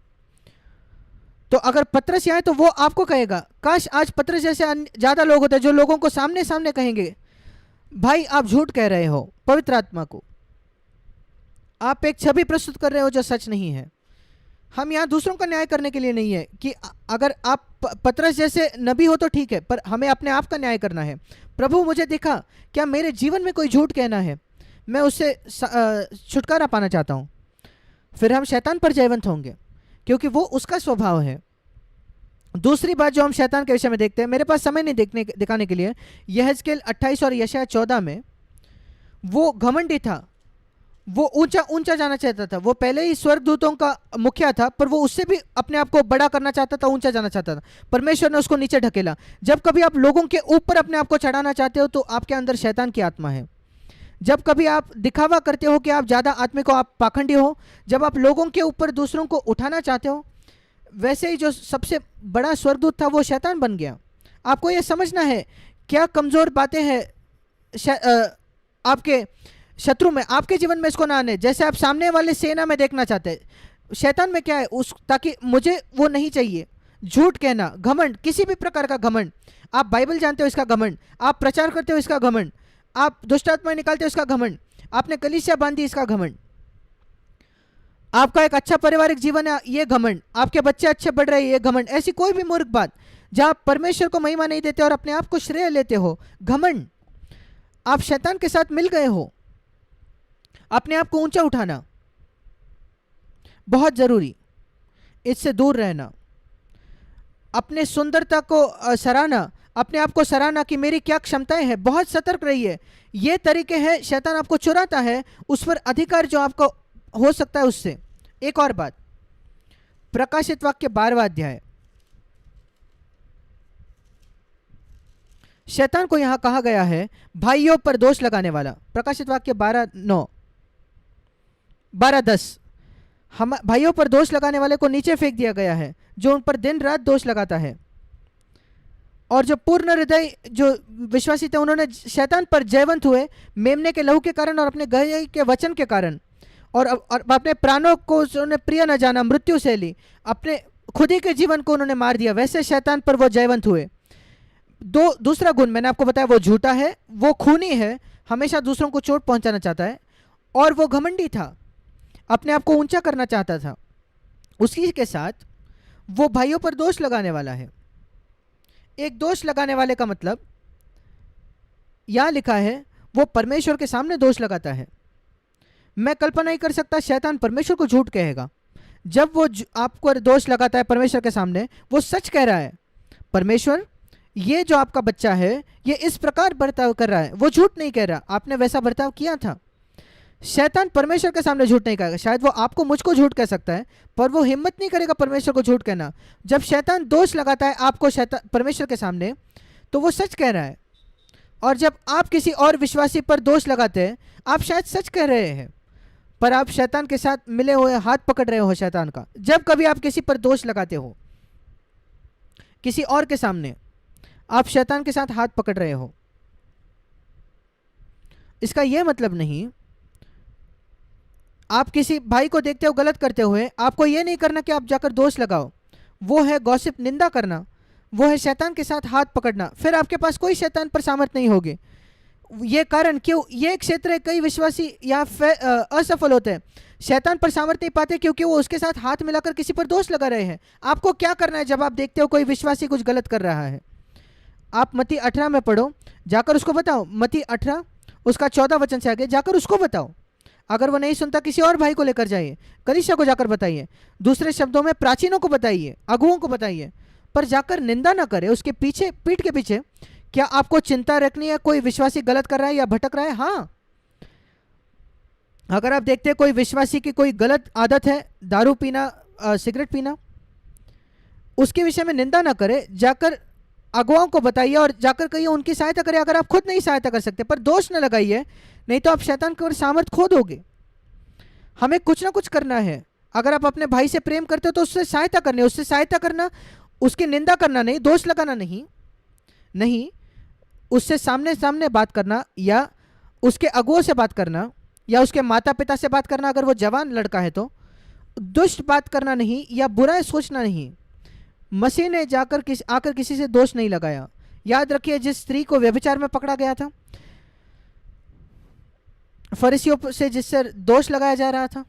तो अगर पतरस आए तो वो आपको कहेगा, काश आज पतरस जैसे ज्यादा लोग होते जो लोगों को सामने सामने कहेंगे, भाई आप झूठ कह रहे हो पवित्र आत्मा को, आप एक छवि प्रस्तुत कर रहे हो जो सच नहीं है। हम यहाँ दूसरों का न्याय करने के लिए नहीं है कि अगर आप पतरस जैसे नबी हो तो ठीक है, पर हमें अपने आप का न्याय करना है। प्रभु मुझे दिखा, क्या मेरे जीवन में कोई झूठ कहना है? मैं उससे छुटकारा पाना चाहता हूँ, फिर हम शैतान पर जयवंत होंगे, क्योंकि वो उसका स्वभाव है। दूसरी बात जो हम शैतान के विषय में देखते हैं, मेरे पास समय नहीं दिखाने के लिए, यहेजकेल 28 और यशायाह 14 में वो घमंडी था, वो ऊंचा ऊंचा जाना चाहता था, वो पहले ही स्वर्गदूतों का मुखिया था, पर वो उससे भी अपने आप को बड़ा करना चाहता था, ऊंचा जाना चाहता था। परमेश्वर ने उसको नीचे ढकेला। जब कभी आप लोगों के ऊपर अपने आप को चढ़ाना चाहते हो तो आपके अंदर शैतान की आत्मा है। जब कभी आप दिखावा करते हो कि आप ज़्यादा आत्मिक हो, आप पाखंडी हो, जब आप लोगों के ऊपर दूसरों को उठाना चाहते हो, वैसे ही जो सबसे बड़ा स्वर्गदूत था वो शैतान बन गया। आपको ये समझना है क्या कमज़ोर बातें हैं आपके शत्रु में, आपके जीवन में इसको ना आने। जैसे आप सामने वाले सेना में देखना चाहते हैं, शैतान में क्या है उस, ताकि मुझे वो नहीं चाहिए, झूठ कहना, घमंड, किसी भी प्रकार का घमंड। आप बाइबल जानते हो इसका घमंड, आप प्रचार करते हो इसका घमंड, आप दुष्ट आत्मा निकालते हो इसका घमंड, आपने कलीसिया बांधी इसका घमंड, आपका एक अच्छा पारिवारिक जीवन है ये घमंड, आपके बच्चे अच्छे बढ़ रहे हैं ये घमंड। ऐसी कोई भी मूर्ख बात जहां परमेश्वर को महिमा नहीं देते और अपने आप को श्रेय लेते हो, घमंड। आप शैतान के साथ मिल गए हो। अपने आप को ऊंचा उठाना बहुत जरूरी, इससे दूर रहना। अपने सुंदरता को सराहना, अपने आप को सराहना कि मेरी क्या क्षमताएं हैं, बहुत सतर्क रहिए। ये तरीके हैं, शैतान आपको चुराता है उस पर अधिकार जो आपको हो सकता है उससे। एक और बात, प्रकाशित वाक्य 12वां अध्याय, शैतान को यहां कहा गया है भाइयों पर दोष लगाने वाला। प्रकाशित वाक्य 12:10, हम भाइयों पर दोष लगाने वाले को नीचे फेंक दिया गया है, जो उन पर दिन रात दोष लगाता है। और जो पूर्ण हृदय जो विश्वासी थे उन्होंने शैतान पर जयवंत हुए मेमने के लहू के कारण और अपने गवाही के वचन के कारण, और अपने प्राणों को उन्होंने प्रिय न जाना, मृत्यु से ली, अपने खुद ही के जीवन को उन्होंने मार दिया। वैसे शैतान पर वो जयवंत हुए। दूसरा गुण मैंने आपको बताया, वो झूठा है, वो खूनी है, हमेशा दूसरों को चोट पहुंचाना चाहता है, और वो घमंडी था, अपने आप को ऊंचा करना चाहता था। उसी के साथ वो भाइयों पर दोष लगाने वाला है। एक दोष लगाने वाले का मतलब यहां लिखा है वो परमेश्वर के सामने दोष लगाता है। मैं कल्पना नहीं कर सकता शैतान परमेश्वर को झूठ कहेगा। जब वो आपको दोष लगाता है परमेश्वर के सामने, वो सच कह रहा है, परमेश्वर ये जो आपका बच्चा है ये इस प्रकार बर्ताव कर रहा है, वो झूठ नहीं कह रहा, आपने वैसा बर्ताव किया था। शैतान परमेश्वर के सामने झूठ नहीं कहेगा। शायद वो आपको मुझको झूठ कह सकता है, पर वो हिम्मत नहीं करेगा परमेश्वर को झूठ कहना। जब शैतान दोष लगाता है आपको शैतान परमेश्वर के सामने, तो वो सच कह रहा है। और जब आप किसी और विश्वासी पर दोष लगाते हैं, आप शायद सच कह रहे हैं, पर आप शैतान के साथ मिले हुए हाथ पकड़ रहे हो शैतान का। जब कभी आप किसी पर दोष लगाते हो किसी और के सामने, आप शैतान के साथ हाथ पकड़ रहे हो। इसका यह मतलब नहीं, आप किसी भाई को देखते हो गलत करते हुए, आपको यह नहीं करना कि आप जाकर दोष लगाओ। वो है गॉसिप, निंदा करना, वो है शैतान के साथ हाथ पकड़ना। फिर आपके पास कोई शैतान पर सामर्थ नहीं होगी। ये कारण क्यों, ये एक क्षेत्र है कई विश्वासी यहाँ असफल होते हैं, शैतान पर सामर्थ नहीं पाते, क्योंकि वो उसके साथ हाथ मिलाकर किसी पर दोष लगा रहे हैं। आपको क्या करना है जब आप देखते हो कोई विश्वासी कुछ गलत कर रहा है? आप मत्ती 18 में पढ़ो, जाकर उसको बताओ। मत्ती 18 उसका 14 वचन से आगे जाकर उसको बताओ। अगर वो नहीं सुनता, किसी और भाई को लेकर जाइए, कलीसिया को जाकर बताइए, दूसरे शब्दों में प्राचीनों को बताइए, अगुओं को बताइए, पर जाकर निंदा ना करे उसके पीछे, पीठ के पीछे। क्या आपको चिंता रखनी है कोई विश्वासी गलत कर रहा है या भटक रहा है? हाँ, अगर आप देखते हैं कोई विश्वासी की कोई गलत आदत है, दारू पीना, सिगरेट पीना, उसके विषय में निंदा ना करे, जाकर अगुवाओं को बताइए और जाकर कहिए उनकी सहायता करें। अगर आप खुद नहीं सहायता कर सकते, पर दोष न लगाइए, नहीं तो आप शैतान की ओर सामर्थ खो दोगे। हमें कुछ ना कुछ करना है। अगर आप अपने भाई से प्रेम करते हो तो उससे सहायता करनी है, उससे सहायता करना, उसकी निंदा करना नहीं, दोष लगाना नहीं, नहीं, उससे सामने सामने बात करना, या उसके अगुओं से बात करना, या उसके माता पिता से बात करना। अगर वो जवान लड़का है तो दुष्ट बात करना नहीं या बुरा सोचना नहीं। मसीह ने जाकर आकर किसी से दोष नहीं लगाया। याद रखिए, जिस स्त्री को व्यभिचार में पकड़ा गया था, फरीसियों से जिससे दोष लगाया जा रहा था,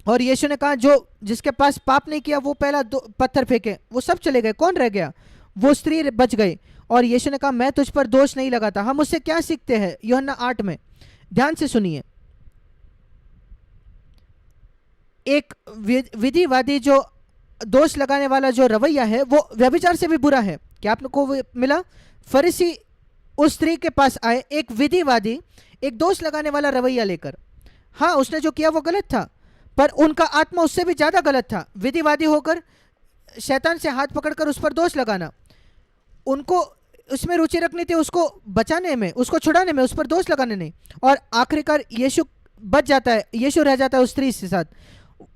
और यीशु ने कहा जो जिसके पास पाप नहीं किया वो पहला पत्थर फेंके, वो सब चले गए, कौन रह गया? वो स्त्री बच गई। और यीशु ने कहा मैं तुझ पर दोष नहीं लगाता। हम उससे क्या सीखते हैं? यूहन्ना 8 में, ध्यान से सुनिए, एक विधिवादी जो दोष लगाने वाला जो रवैया है वो व्यभिचार से भी बुरा है। क्या आपको वो मिला? फरीसी उस स्त्री के पास आए, एक विधिवादी, एक दोष लगाने वाला रवैया लेकर। हाँ, उसने जो किया वो गलत था, पर उनका आत्मा उससे भी ज़्यादा गलत था। विधिवादी होकर शैतान से हाथ पकड़कर उस पर दोष लगाना, उनको उसमें रुचि रखनी थी, उसको बचाने में, उसको छुड़ाने में, उस पर दोष लगाने नहीं। और आखिरकार यीशु बच जाता है, यीशु रह जाता है उस स्त्री के साथ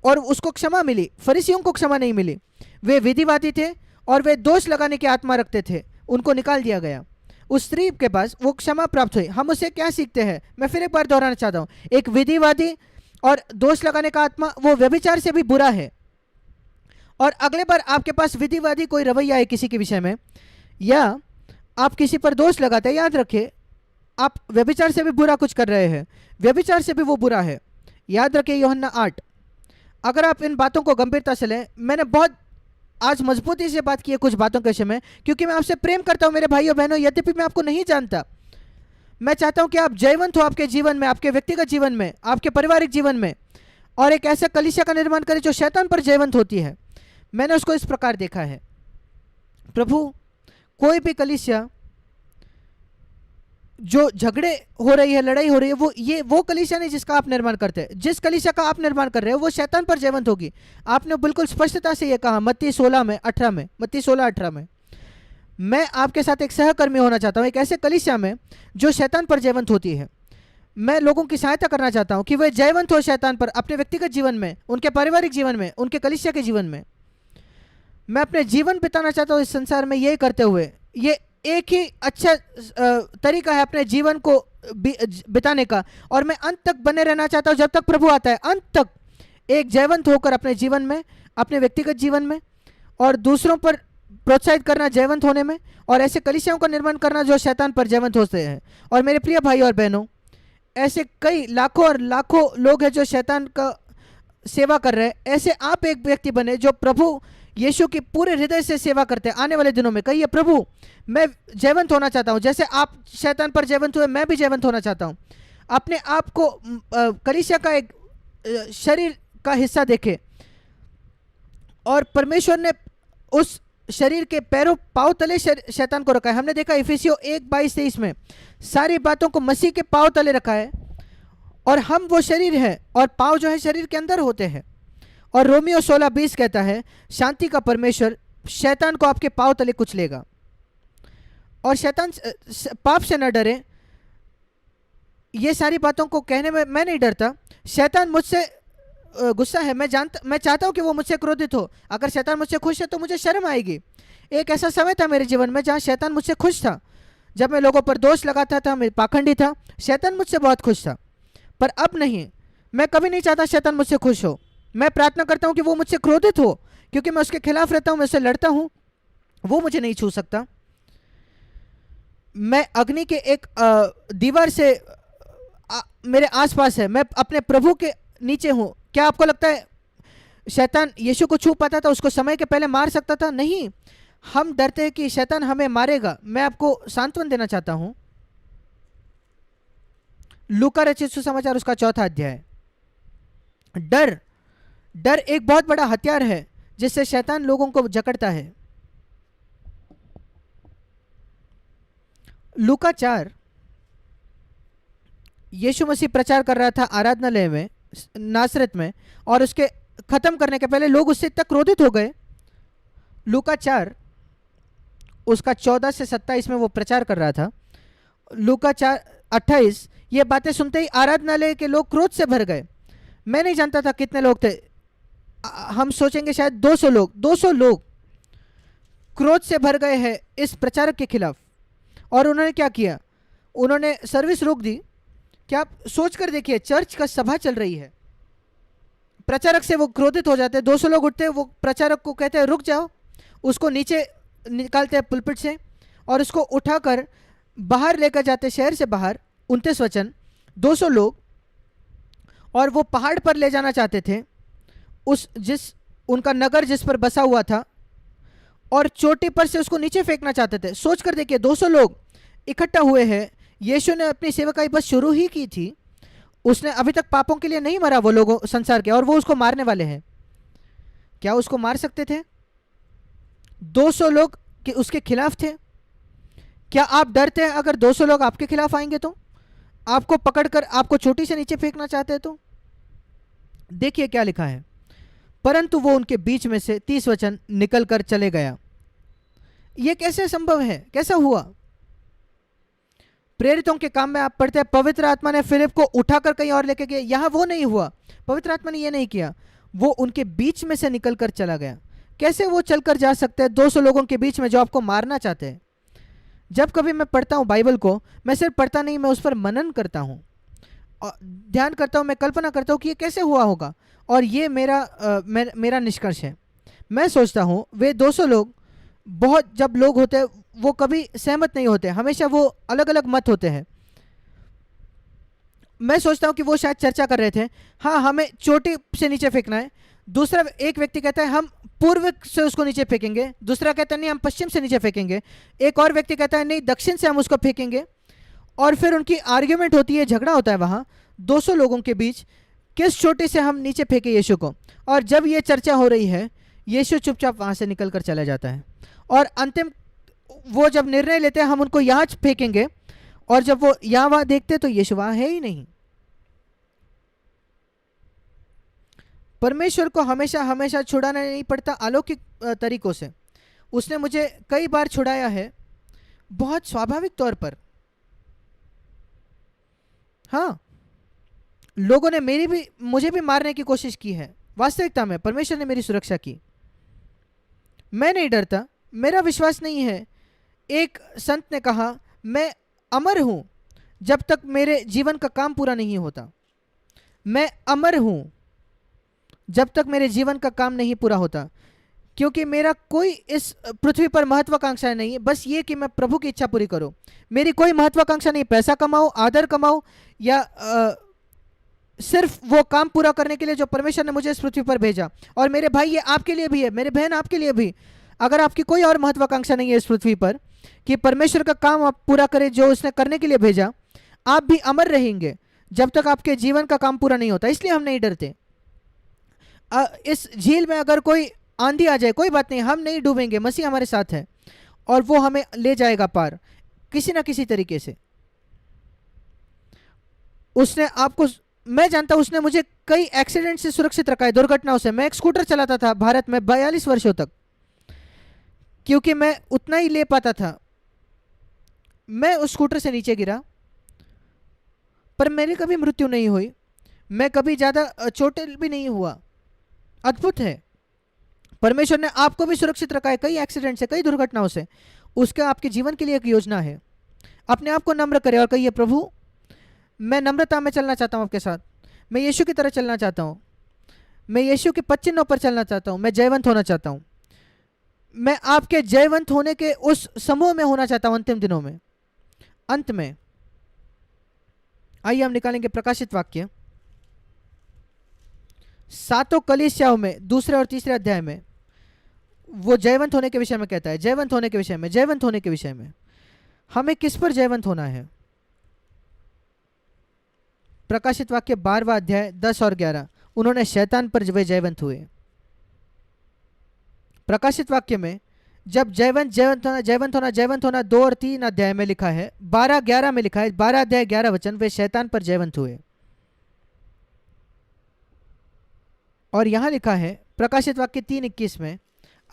और उसको क्षमा मिली। फरीसियों को क्षमा नहीं मिली। वे विधिवादी थे और वे दोष लगाने की आत्मा रखते थे, उनको निकाल दिया गया। उस स्त्री के पास वो क्षमा प्राप्त हुई। हम उसे क्या सीखते हैं? मैं फिर एक बार दोहराना चाहता हूँ, एक विधिवादी और दोष लगाने का आत्मा वो व्यभिचार से भी बुरा है। और अगले बार आपके पास विधिवादी कोई रवैया है किसी के विषय में, या आप किसी पर दोष लगाते हैं, याद रखिए आप व्यभिचार से भी बुरा कुछ कर रहे हैं, व्यभिचार से भी वो बुरा है। याद रखिए यूहन्ना 8। अगर आप इन बातों को गंभीरता से लें, मैंने बहुत आज मजबूती से बात की है कुछ बातों के विषय में, क्योंकि मैं आपसे प्रेम करता हूं मेरे भाइयों बहनों। यद्यपि मैं आपको नहीं जानता, मैं चाहता हूं कि आप जयवंत हो आपके जीवन में, आपके व्यक्तिगत जीवन में, आपके पारिवारिक जीवन में, और एक ऐसा कलीसिया का निर्माण करें जो शैतान पर जयवंत होती है। मैंने उसको इस प्रकार देखा है, प्रभु कोई भी कलीसिया जो झगड़े हो रही है, लड़ाई हो रही है, वो कलीसिया नहीं जिसका आप निर्माण करते हैं। जिस कलीसिया का आप निर्माण कर रहे हो वो शैतान पर जयवंत होगी। आपने बिल्कुल स्पष्टता से ये कहा मत्ती 16:18 में, मत्ती 16:18 में। मैं आपके साथ एक सहकर्मी होना चाहता हूँ एक ऐसे कलीसिया में जो शैतान पर जयवंत होती है। मैं लोगों की सहायता करना चाहता हूँ कि वे जयवंत हो शैतान पर, अपने व्यक्तिगत जीवन में, उनके पारिवारिक जीवन में, उनके कलीसिया के जीवन में। मैं अपने जीवन बिताना चाहता हूँ इस संसार में यही करते हुए। ये एक ही अच्छा तरीका है अपने जीवन को बिताने का, और मैं अंत तक बने रहना चाहता हूँ जब तक प्रभु आता है। अंत तक एक जयवंत होकर अपने जीवन में, अपने व्यक्तिगत जीवन में, और दूसरों पर प्रोत्साहित करना जयवंत होने में, और ऐसे कलीसियाओं का निर्माण करना जो शैतान पर जयवंत होते हैं। और मेरे प्रिय भाई और बहनों, ऐसे कई लाखों और लाखों लोग हैं जो शैतान का सेवा कर रहे हैं। ऐसे आप एक व्यक्ति बने जो प्रभु यीशु की पूरे हृदय से सेवा करते हैं। आने वाले दिनों में कहिए, प्रभु मैं जयवंत होना चाहता हूँ, जैसे आप शैतान पर जयवंत हुए मैं भी जयवंत होना चाहता हूँ। अपने आप को कलीसिया का एक शरीर का हिस्सा देखे, और परमेश्वर ने उस शरीर के पैरों पाँव तले शैतान को रखा है। हमने देखा इफिसियों 1:22-23 में सारी बातों को मसीह के पाँव तले रखा है, और हम वो शरीर है, और पाँव जो है शरीर के अंदर होते हैं। और रोमियो 16:20 कहता है शांति का परमेश्वर शैतान को आपके पाँव तले कुचलेगा। और शैतान पाप से न डरे। ये सारी बातों को कहने में मैं नहीं डरता। शैतान मुझसे गुस्सा है, मैं चाहता हूँ कि वो मुझसे क्रोधित हो। अगर शैतान मुझसे खुश है तो मुझे शर्म आएगी। एक ऐसा समय था मेरे जीवन में जहाँ शैतान मुझसे खुश था, जब मैं लोगों पर दोष लगाता था, मैं पाखंडी था, शैतान मुझसे बहुत खुश था। पर अब नहीं, मैं कभी नहीं चाहता शैतान मुझसे खुश हो। मैं प्रार्थना करता हूँ कि वो मुझसे क्रोधित हो, क्योंकि मैं उसके खिलाफ रहता हूँ, मैं उससे लड़ता हूँ, वो मुझे नहीं छू सकता। मैं अग्नि के एक दीवार से मेरे आसपास है, मैं अपने प्रभु के नीचे हूँ। क्या आपको लगता है शैतान यीशु को छू पाता था, उसको समय के पहले मार सकता था? नहीं। हम डरते हैं कि शैतान हमें मारेगा। मैं आपको सांत्वन देना चाहता हूँ, लूका रचित सुसमाचार उसका 4था अध्याय। डर एक बहुत बड़ा हथियार है जिससे शैतान लोगों को जकड़ता है। लूका 4, यीशु मसीह प्रचार कर रहा था आराधनालय में नासरत में, और उसके खत्म करने के पहले लोग उससे इतना क्रोधित हो गए। लूका 4 उसका 14 से 27 में वो प्रचार कर रहा था। लूका 4:28, ये बातें सुनते ही आराधनालय के लोग क्रोध से भर गए। मैं नहीं जानता था कितने लोग थे, हम सोचेंगे शायद 200 लोग क्रोध से भर गए हैं इस प्रचारक के खिलाफ। और उन्होंने क्या किया? उन्होंने सर्विस रोक दी। क्या आप सोच कर देखिए, चर्च का सभा चल रही है, प्रचारक से वो क्रोधित हो जाते हैं। 200 लोग उठते हैं, वो प्रचारक को कहते हैं रुक जाओ, उसको नीचे निकालते हैं पुलपिट से, और उसको उठाकर बाहर लेकर जाते, शहर से बाहर। 29 वचन, 200 लोग, और वो पहाड़ पर ले जाना चाहते थे उनका नगर जिस पर बसा हुआ था, और चोटी पर से उसको नीचे फेंकना चाहते थे। सोच कर देखिए, 200 लोग इकट्ठा हुए हैं। यीशु ने अपनी सेवकाई बस शुरू ही की थी, उसने अभी तक पापों के लिए नहीं मरा वो लोगों संसार के, और वो उसको मारने वाले हैं। क्या उसको मार सकते थे? 200 लोग कि उसके खिलाफ थे। क्या आप डरते हैं अगर 200 लोग आपके खिलाफ आएंगे तो? आपको पकड़कर आपको चोटी से नीचे फेंकना चाहते हैं तो? देखिए क्या लिखा है, परंतु वो उनके बीच में से 30 वचन निकल कर चले गया। यह कैसे संभव है, कैसा हुआ? प्रेरितों के काम में आप पढ़ते हैं पवित्र आत्मा ने फिलिप को उठाकर कहीं और लेके गया। यहां वो नहीं हुआ, पवित्र आत्मा ने यह नहीं किया, वो उनके बीच में से निकलकर चला गया। कैसे वो चलकर जा सकते हैं 200 लोगों के बीच में जो आपको मारना चाहते हैं? जब कभी मैं पढ़ता हूं बाइबल को, मैं सिर्फ पढ़ता नहीं, मैं उस पर मनन करता हूं, ध्यान करता हूं, मैं कल्पना करता हूं कि ये कैसे हुआ होगा, और ये मेरा निष्कर्ष है। मैं सोचता हूं वे 200 लोग, बहुत जब लोग होते हैं वो कभी सहमत नहीं होते, हमेशा वो अलग अलग मत होते हैं। मैं सोचता हूं कि वो शायद चर्चा कर रहे थे, हाँ हमें चोटी से नीचे फेंकना है। दूसरा एक व्यक्ति कहता है हम पूर्व से उसको नीचे फेंकेंगे, दूसरा कहता है नहीं हम पश्चिम से नीचे फेंकेंगे, एक और व्यक्ति कहता है नहीं दक्षिण से हम उसको फेंकेंगे। और फिर उनकी आर्ग्यूमेंट होती है, झगड़ा होता है वहाँ 200 लोगों के बीच, किस चोटी से हम नीचे फेंके यीशु को। और जब ये चर्चा हो रही है, यीशु चुपचाप वहाँ से निकल कर चला जाता है, और अंतिम वो जब निर्णय लेते हैं हम उनको यहाँ फेंकेंगे, और जब वो यहाँ वहाँ देखते तो यीशु वहाँ है ही नहीं। परमेश्वर को हमेशा हमेशा छुड़ाना नहीं पड़ता अलौकिक तरीकों से। उसने मुझे कई बार छुड़ाया है बहुत स्वाभाविक तौर पर। हाँ, लोगों ने मुझे भी मारने की कोशिश की है, वास्तविकता में परमेश्वर ने मेरी सुरक्षा की। मैं नहीं डरता, मेरा विश्वास नहीं है। एक संत ने कहा मैं अमर हूं जब तक मेरे जीवन का काम पूरा नहीं होता। मैं अमर हूं जब तक मेरे जीवन का काम नहीं पूरा होता, क्योंकि मेरा कोई इस पृथ्वी पर महत्वाकांक्षा नहीं है, बस ये कि मैं प्रभु की इच्छा पूरी करूं। मेरी कोई महत्वाकांक्षा नहीं पैसा कमाऊं, आदर कमाऊं, या सिर्फ वो काम पूरा करने के लिए जो परमेश्वर ने मुझे इस पृथ्वी पर भेजा। और मेरे भाई ये आपके लिए भी है, मेरे बहन आपके लिए भी, अगर आपकी कोई और महत्वाकांक्षा नहीं है इस पृथ्वी पर कि परमेश्वर का काम आप पूरा करें जो उसने करने के लिए भेजा, आप भी अमर रहेंगे जब तक आपके जीवन का काम पूरा नहीं होता। इसलिए हम नहीं डरते। इस झील में अगर कोई आंधी आ जाए कोई बात नहीं, हम नहीं डूबेंगे, मसीह हमारे साथ है और वो हमें ले जाएगा पार किसी ना किसी तरीके से। उसने आपको, मैं जानता हूं उसने मुझे कई एक्सीडेंट से सुरक्षित रखा है, दुर्घटनाओं से। मैं एक स्कूटर चलाता था भारत में 42 वर्षों तक, क्योंकि मैं उतना ही ले पाता था। मैं उस स्कूटर से नीचे गिरा पर मेरी कभी मृत्यु नहीं हुई, मैं कभी ज्यादा चोटिल भी नहीं हुआ। अद्भुत है, परमेश्वर ने आपको भी सुरक्षित रखा है कई एक्सीडेंट से, कई दुर्घटनाओं से। उसका आपके जीवन के लिए एक योजना है। अपने आप को नम्र करें और कहिए प्रभु मैं नम्रता में चलना चाहता हूं आपके साथ, मैं यीशु की तरह चलना चाहता हूं, मैं यीशु के पद चिन्हों पर चलना चाहता हूं, मैं जयवंत होना चाहता हूं, मैं आपके जयवंत होने के उस समूह में होना चाहता हूं अंतिम दिनों में, अंत में। आइए हम निकालेंगे प्रकाशित वाक्य 7 कलीसियाओं में 2 और 3 अध्याय में। वो जयवंत होने के विषय में कहता है, जयवंत होने के विषय में, जयवंत होने के विषय में। हमें किस पर जयवंत होना है? प्रकाशित वाक्य 12वां अध्याय 10 और 11। उन्होंने शैतान पर वे जयवंत हुए। प्रकाशित वाक्य में जब जयवंत होना 2 और 3 अध्याय में लिखा है, 12-11 में लिखा है, 12 अध्याय 11 वचन, वे शैतान पर जयवंत हुए। और यहां लिखा है प्रकाशित वाक्य 3:21 में,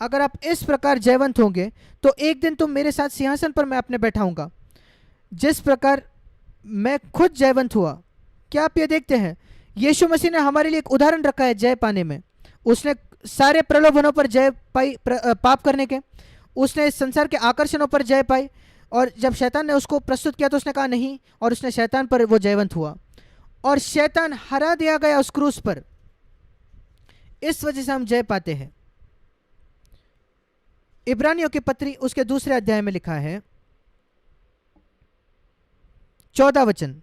अगर आप इस प्रकार जयवंत होंगे तो एक दिन तुम मेरे साथ सिंहासन पर मैं अपने बैठाऊंगा जिस प्रकार मैं खुद जयवंत हुआ। क्या आप ये देखते हैं? यीशु मसीह ने हमारे लिए एक उदाहरण रखा है जय पाने में। उसने सारे प्रलोभनों पर जय पाई, पाप करने के, उसने इस संसार के आकर्षणों पर जय पाई, और जब शैतान ने उसको प्रस्तुत किया तो उसने कहा नहीं, और उसने शैतान पर वो जयवंत हुआ और शैतान हरा दिया गया उस क्रूस पर। इस वजह से हम जय पाते हैं। इब्रानियों की पत्री उसके 2 अध्याय में लिखा है 14 वचन,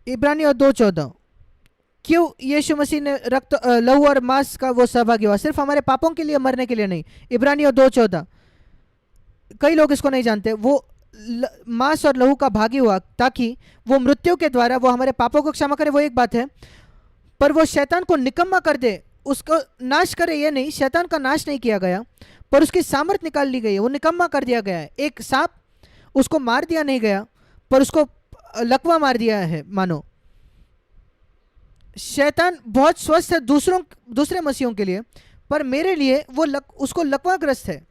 इब्रानियों 2:14, क्यों यीशु मसीह ने रक्त लहू और मांस का वो सहभागी हुआ, सिर्फ हमारे पापों के लिए मरने के लिए नहीं। इब्रानियों 2:14, कई लोग इसको नहीं जानते, वो मांस और लहू का भागी हुआ ताकि वो मृत्यु के द्वारा वो हमारे पापों को क्षमा करे, वो एक बात है, पर वो शैतान को निकम्मा कर दे, उसको नाश करे, ये नहीं, शैतान का नाश नहीं किया गया पर उसकी सामर्थ निकाल ली गई है, वो निकम्मा कर दिया गया है। एक सांप, उसको मार दिया नहीं गया पर उसको लकवा मार दिया है मानो। शैतान बहुत स्वस्थ है दूसरे मसीहों के लिए, पर मेरे लिए वो उसको लकवाग्रस्त है।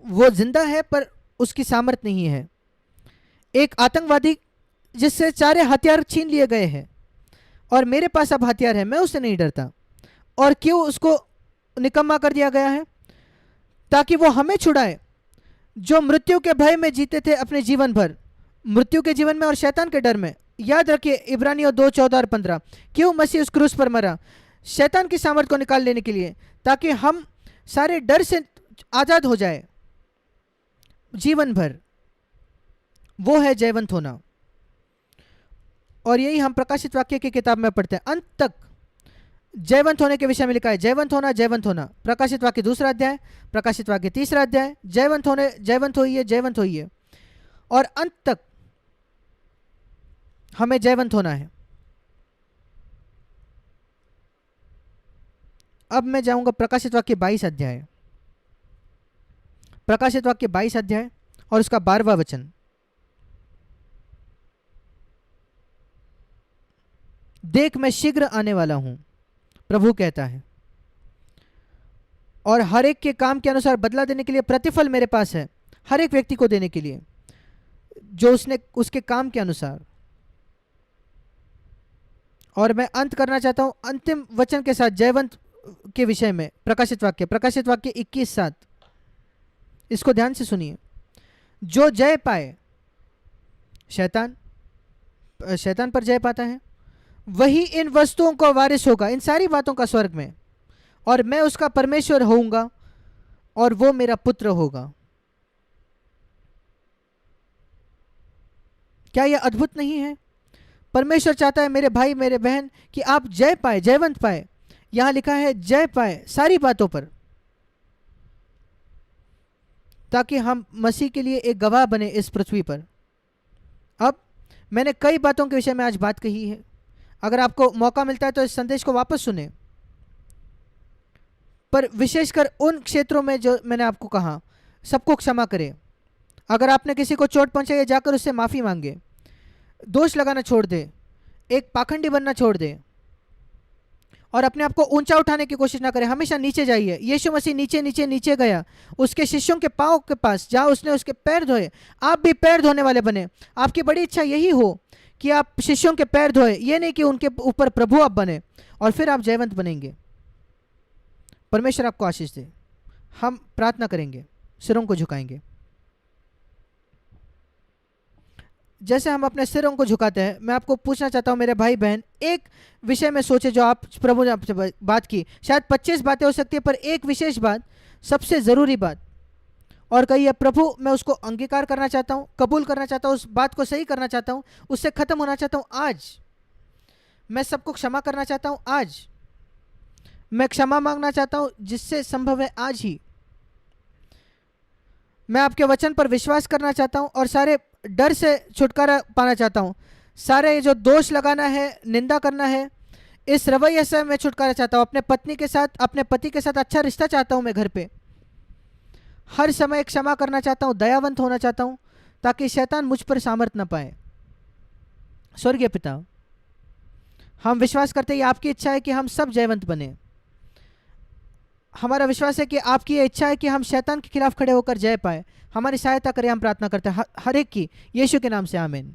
वो जिंदा है पर उसकी सामर्थ नहीं है। एक आतंकवादी जिससे सारे हथियार छीन लिए गए हैं और मेरे पास अब हथियार है, मैं उससे नहीं डरता। और क्यों उसको निकम्मा कर दिया गया है? ताकि वो हमें छुड़ाए जो मृत्यु के भय में जीते थे अपने जीवन भर, मृत्यु के जीवन में और शैतान के डर में। याद रखिए इब्रानियों 2:14 और 15, क्यों मसीह उस क्रूस पर मरा? शैतान की सामर्थ को निकाल लेने के लिए, ताकि हम सारे डर से आज़ाद हो जाए जीवन भर। वो है जयवंत होना। और यही हम प्रकाशित वाक्य की किताब में पढ़ते हैं। अंत तक जयवंत होने के विषय में लिखा है, जयवंत होना, जयवंत होना। प्रकाशित वाक्य 2 अध्याय, प्रकाशित वाक्य 3 अध्याय, जयवंत होने, जयवंत होइए, जयवंत होइए। और अंत तक हमें जयवंत होना है। अब मैं जाऊंगा प्रकाशित वाक्य 22 अध्याय, प्रकाशित वाक्य 22 अध्याय और उसका 12वां वचन। देख मैं शीघ्र आने वाला हूं, प्रभु कहता है, और हर एक के काम के अनुसार बदला देने के लिए प्रतिफल मेरे पास है, हर एक व्यक्ति को देने के लिए जो उसने उसके काम के अनुसार। और मैं अंत करना चाहता हूं अंतिम वचन के साथ जयवंत के विषय में। प्रकाशित वाक्य 21:7, इसको ध्यान से सुनिए। जो जय पाए, शैतान पर जय पाता है, वही इन वस्तुओं का वारिस होगा, इन सारी बातों का स्वर्ग में, और मैं उसका परमेश्वर होऊंगा और वो मेरा पुत्र होगा। क्या यह अद्भुत नहीं है? परमेश्वर चाहता है मेरे भाई मेरे बहन कि आप जय पाए, जयवंत पाए। यहां लिखा है जय पाए सारी बातों पर, ताकि हम मसीह के लिए एक गवाह बने इस पृथ्वी पर। अब मैंने कई बातों के विषय में आज बात कही है। अगर आपको मौका मिलता है तो इस संदेश को वापस सुने, पर विशेषकर उन क्षेत्रों में जो मैंने आपको कहा, सबको क्षमा करें। अगर आपने किसी को चोट पहुंचाई है, जाकर उससे माफ़ी मांगे। दोष लगाना छोड़ दे, एक पाखंडी बनना छोड़ दे, और अपने आप को ऊंचा उठाने की कोशिश ना करें। हमेशा नीचे जाइए। यीशु मसीह नीचे नीचे नीचे गया, उसके शिष्यों के पाँव के पास जहाँ उसने उसके पैर धोए। आप भी पैर धोने वाले बने। आपकी बड़ी इच्छा यही हो कि आप शिष्यों के पैर धोए, ये नहीं कि उनके ऊपर प्रभु आप बने, और फिर आप जयवंत बनेंगे। परमेश्वर आपको आशीष दे। हम प्रार्थना करेंगे, सिरों को झुकाएंगे। जैसे हम अपने सिरों को झुकाते हैं, मैं आपको पूछना चाहता हूं मेरे भाई बहन, एक विषय में सोचे जो आप प्रभु ने आपसे बात की। शायद 25 बातें हो सकती है, पर एक विशेष बात, सबसे ज़रूरी बात, और कहिए प्रभु मैं उसको अंगीकार करना चाहता हूँ, कबूल करना चाहता हूँ, उस बात को सही करना चाहता हूँ, उससे ख़त्म होना चाहता हूँ। आज मैं सबको क्षमा करना चाहता हूँ। आज मैं क्षमा मांगना चाहता हूँ, जिससे संभव है आज ही। मैं आपके वचन पर विश्वास करना चाहता हूँ और सारे डर से छुटकारा पाना चाहता हूँ। सारे जो दोष लगाना है, निंदा करना है, इस रवैये से मैं छुटकारा चाहता हूँ। अपने पत्नी के साथ, अपने पति के साथ अच्छा रिश्ता चाहता हूँ। मैं घर पे हर समय क्षमा करना चाहता हूँ, दयावंत होना चाहता हूँ, ताकि शैतान मुझ पर सामर्थ न पाए। स्वर्गीय पिता, हम विश्वास करते हैं आपकी इच्छा है कि हम सब जयवंत बने। हमारा विश्वास है कि आपकी ये इच्छा है कि हम शैतान के खिलाफ खड़े होकर जय पाए। हमारी सहायता करें, हम प्रार्थना करते हैं हर एक की, यीशु के नाम से, आमीन।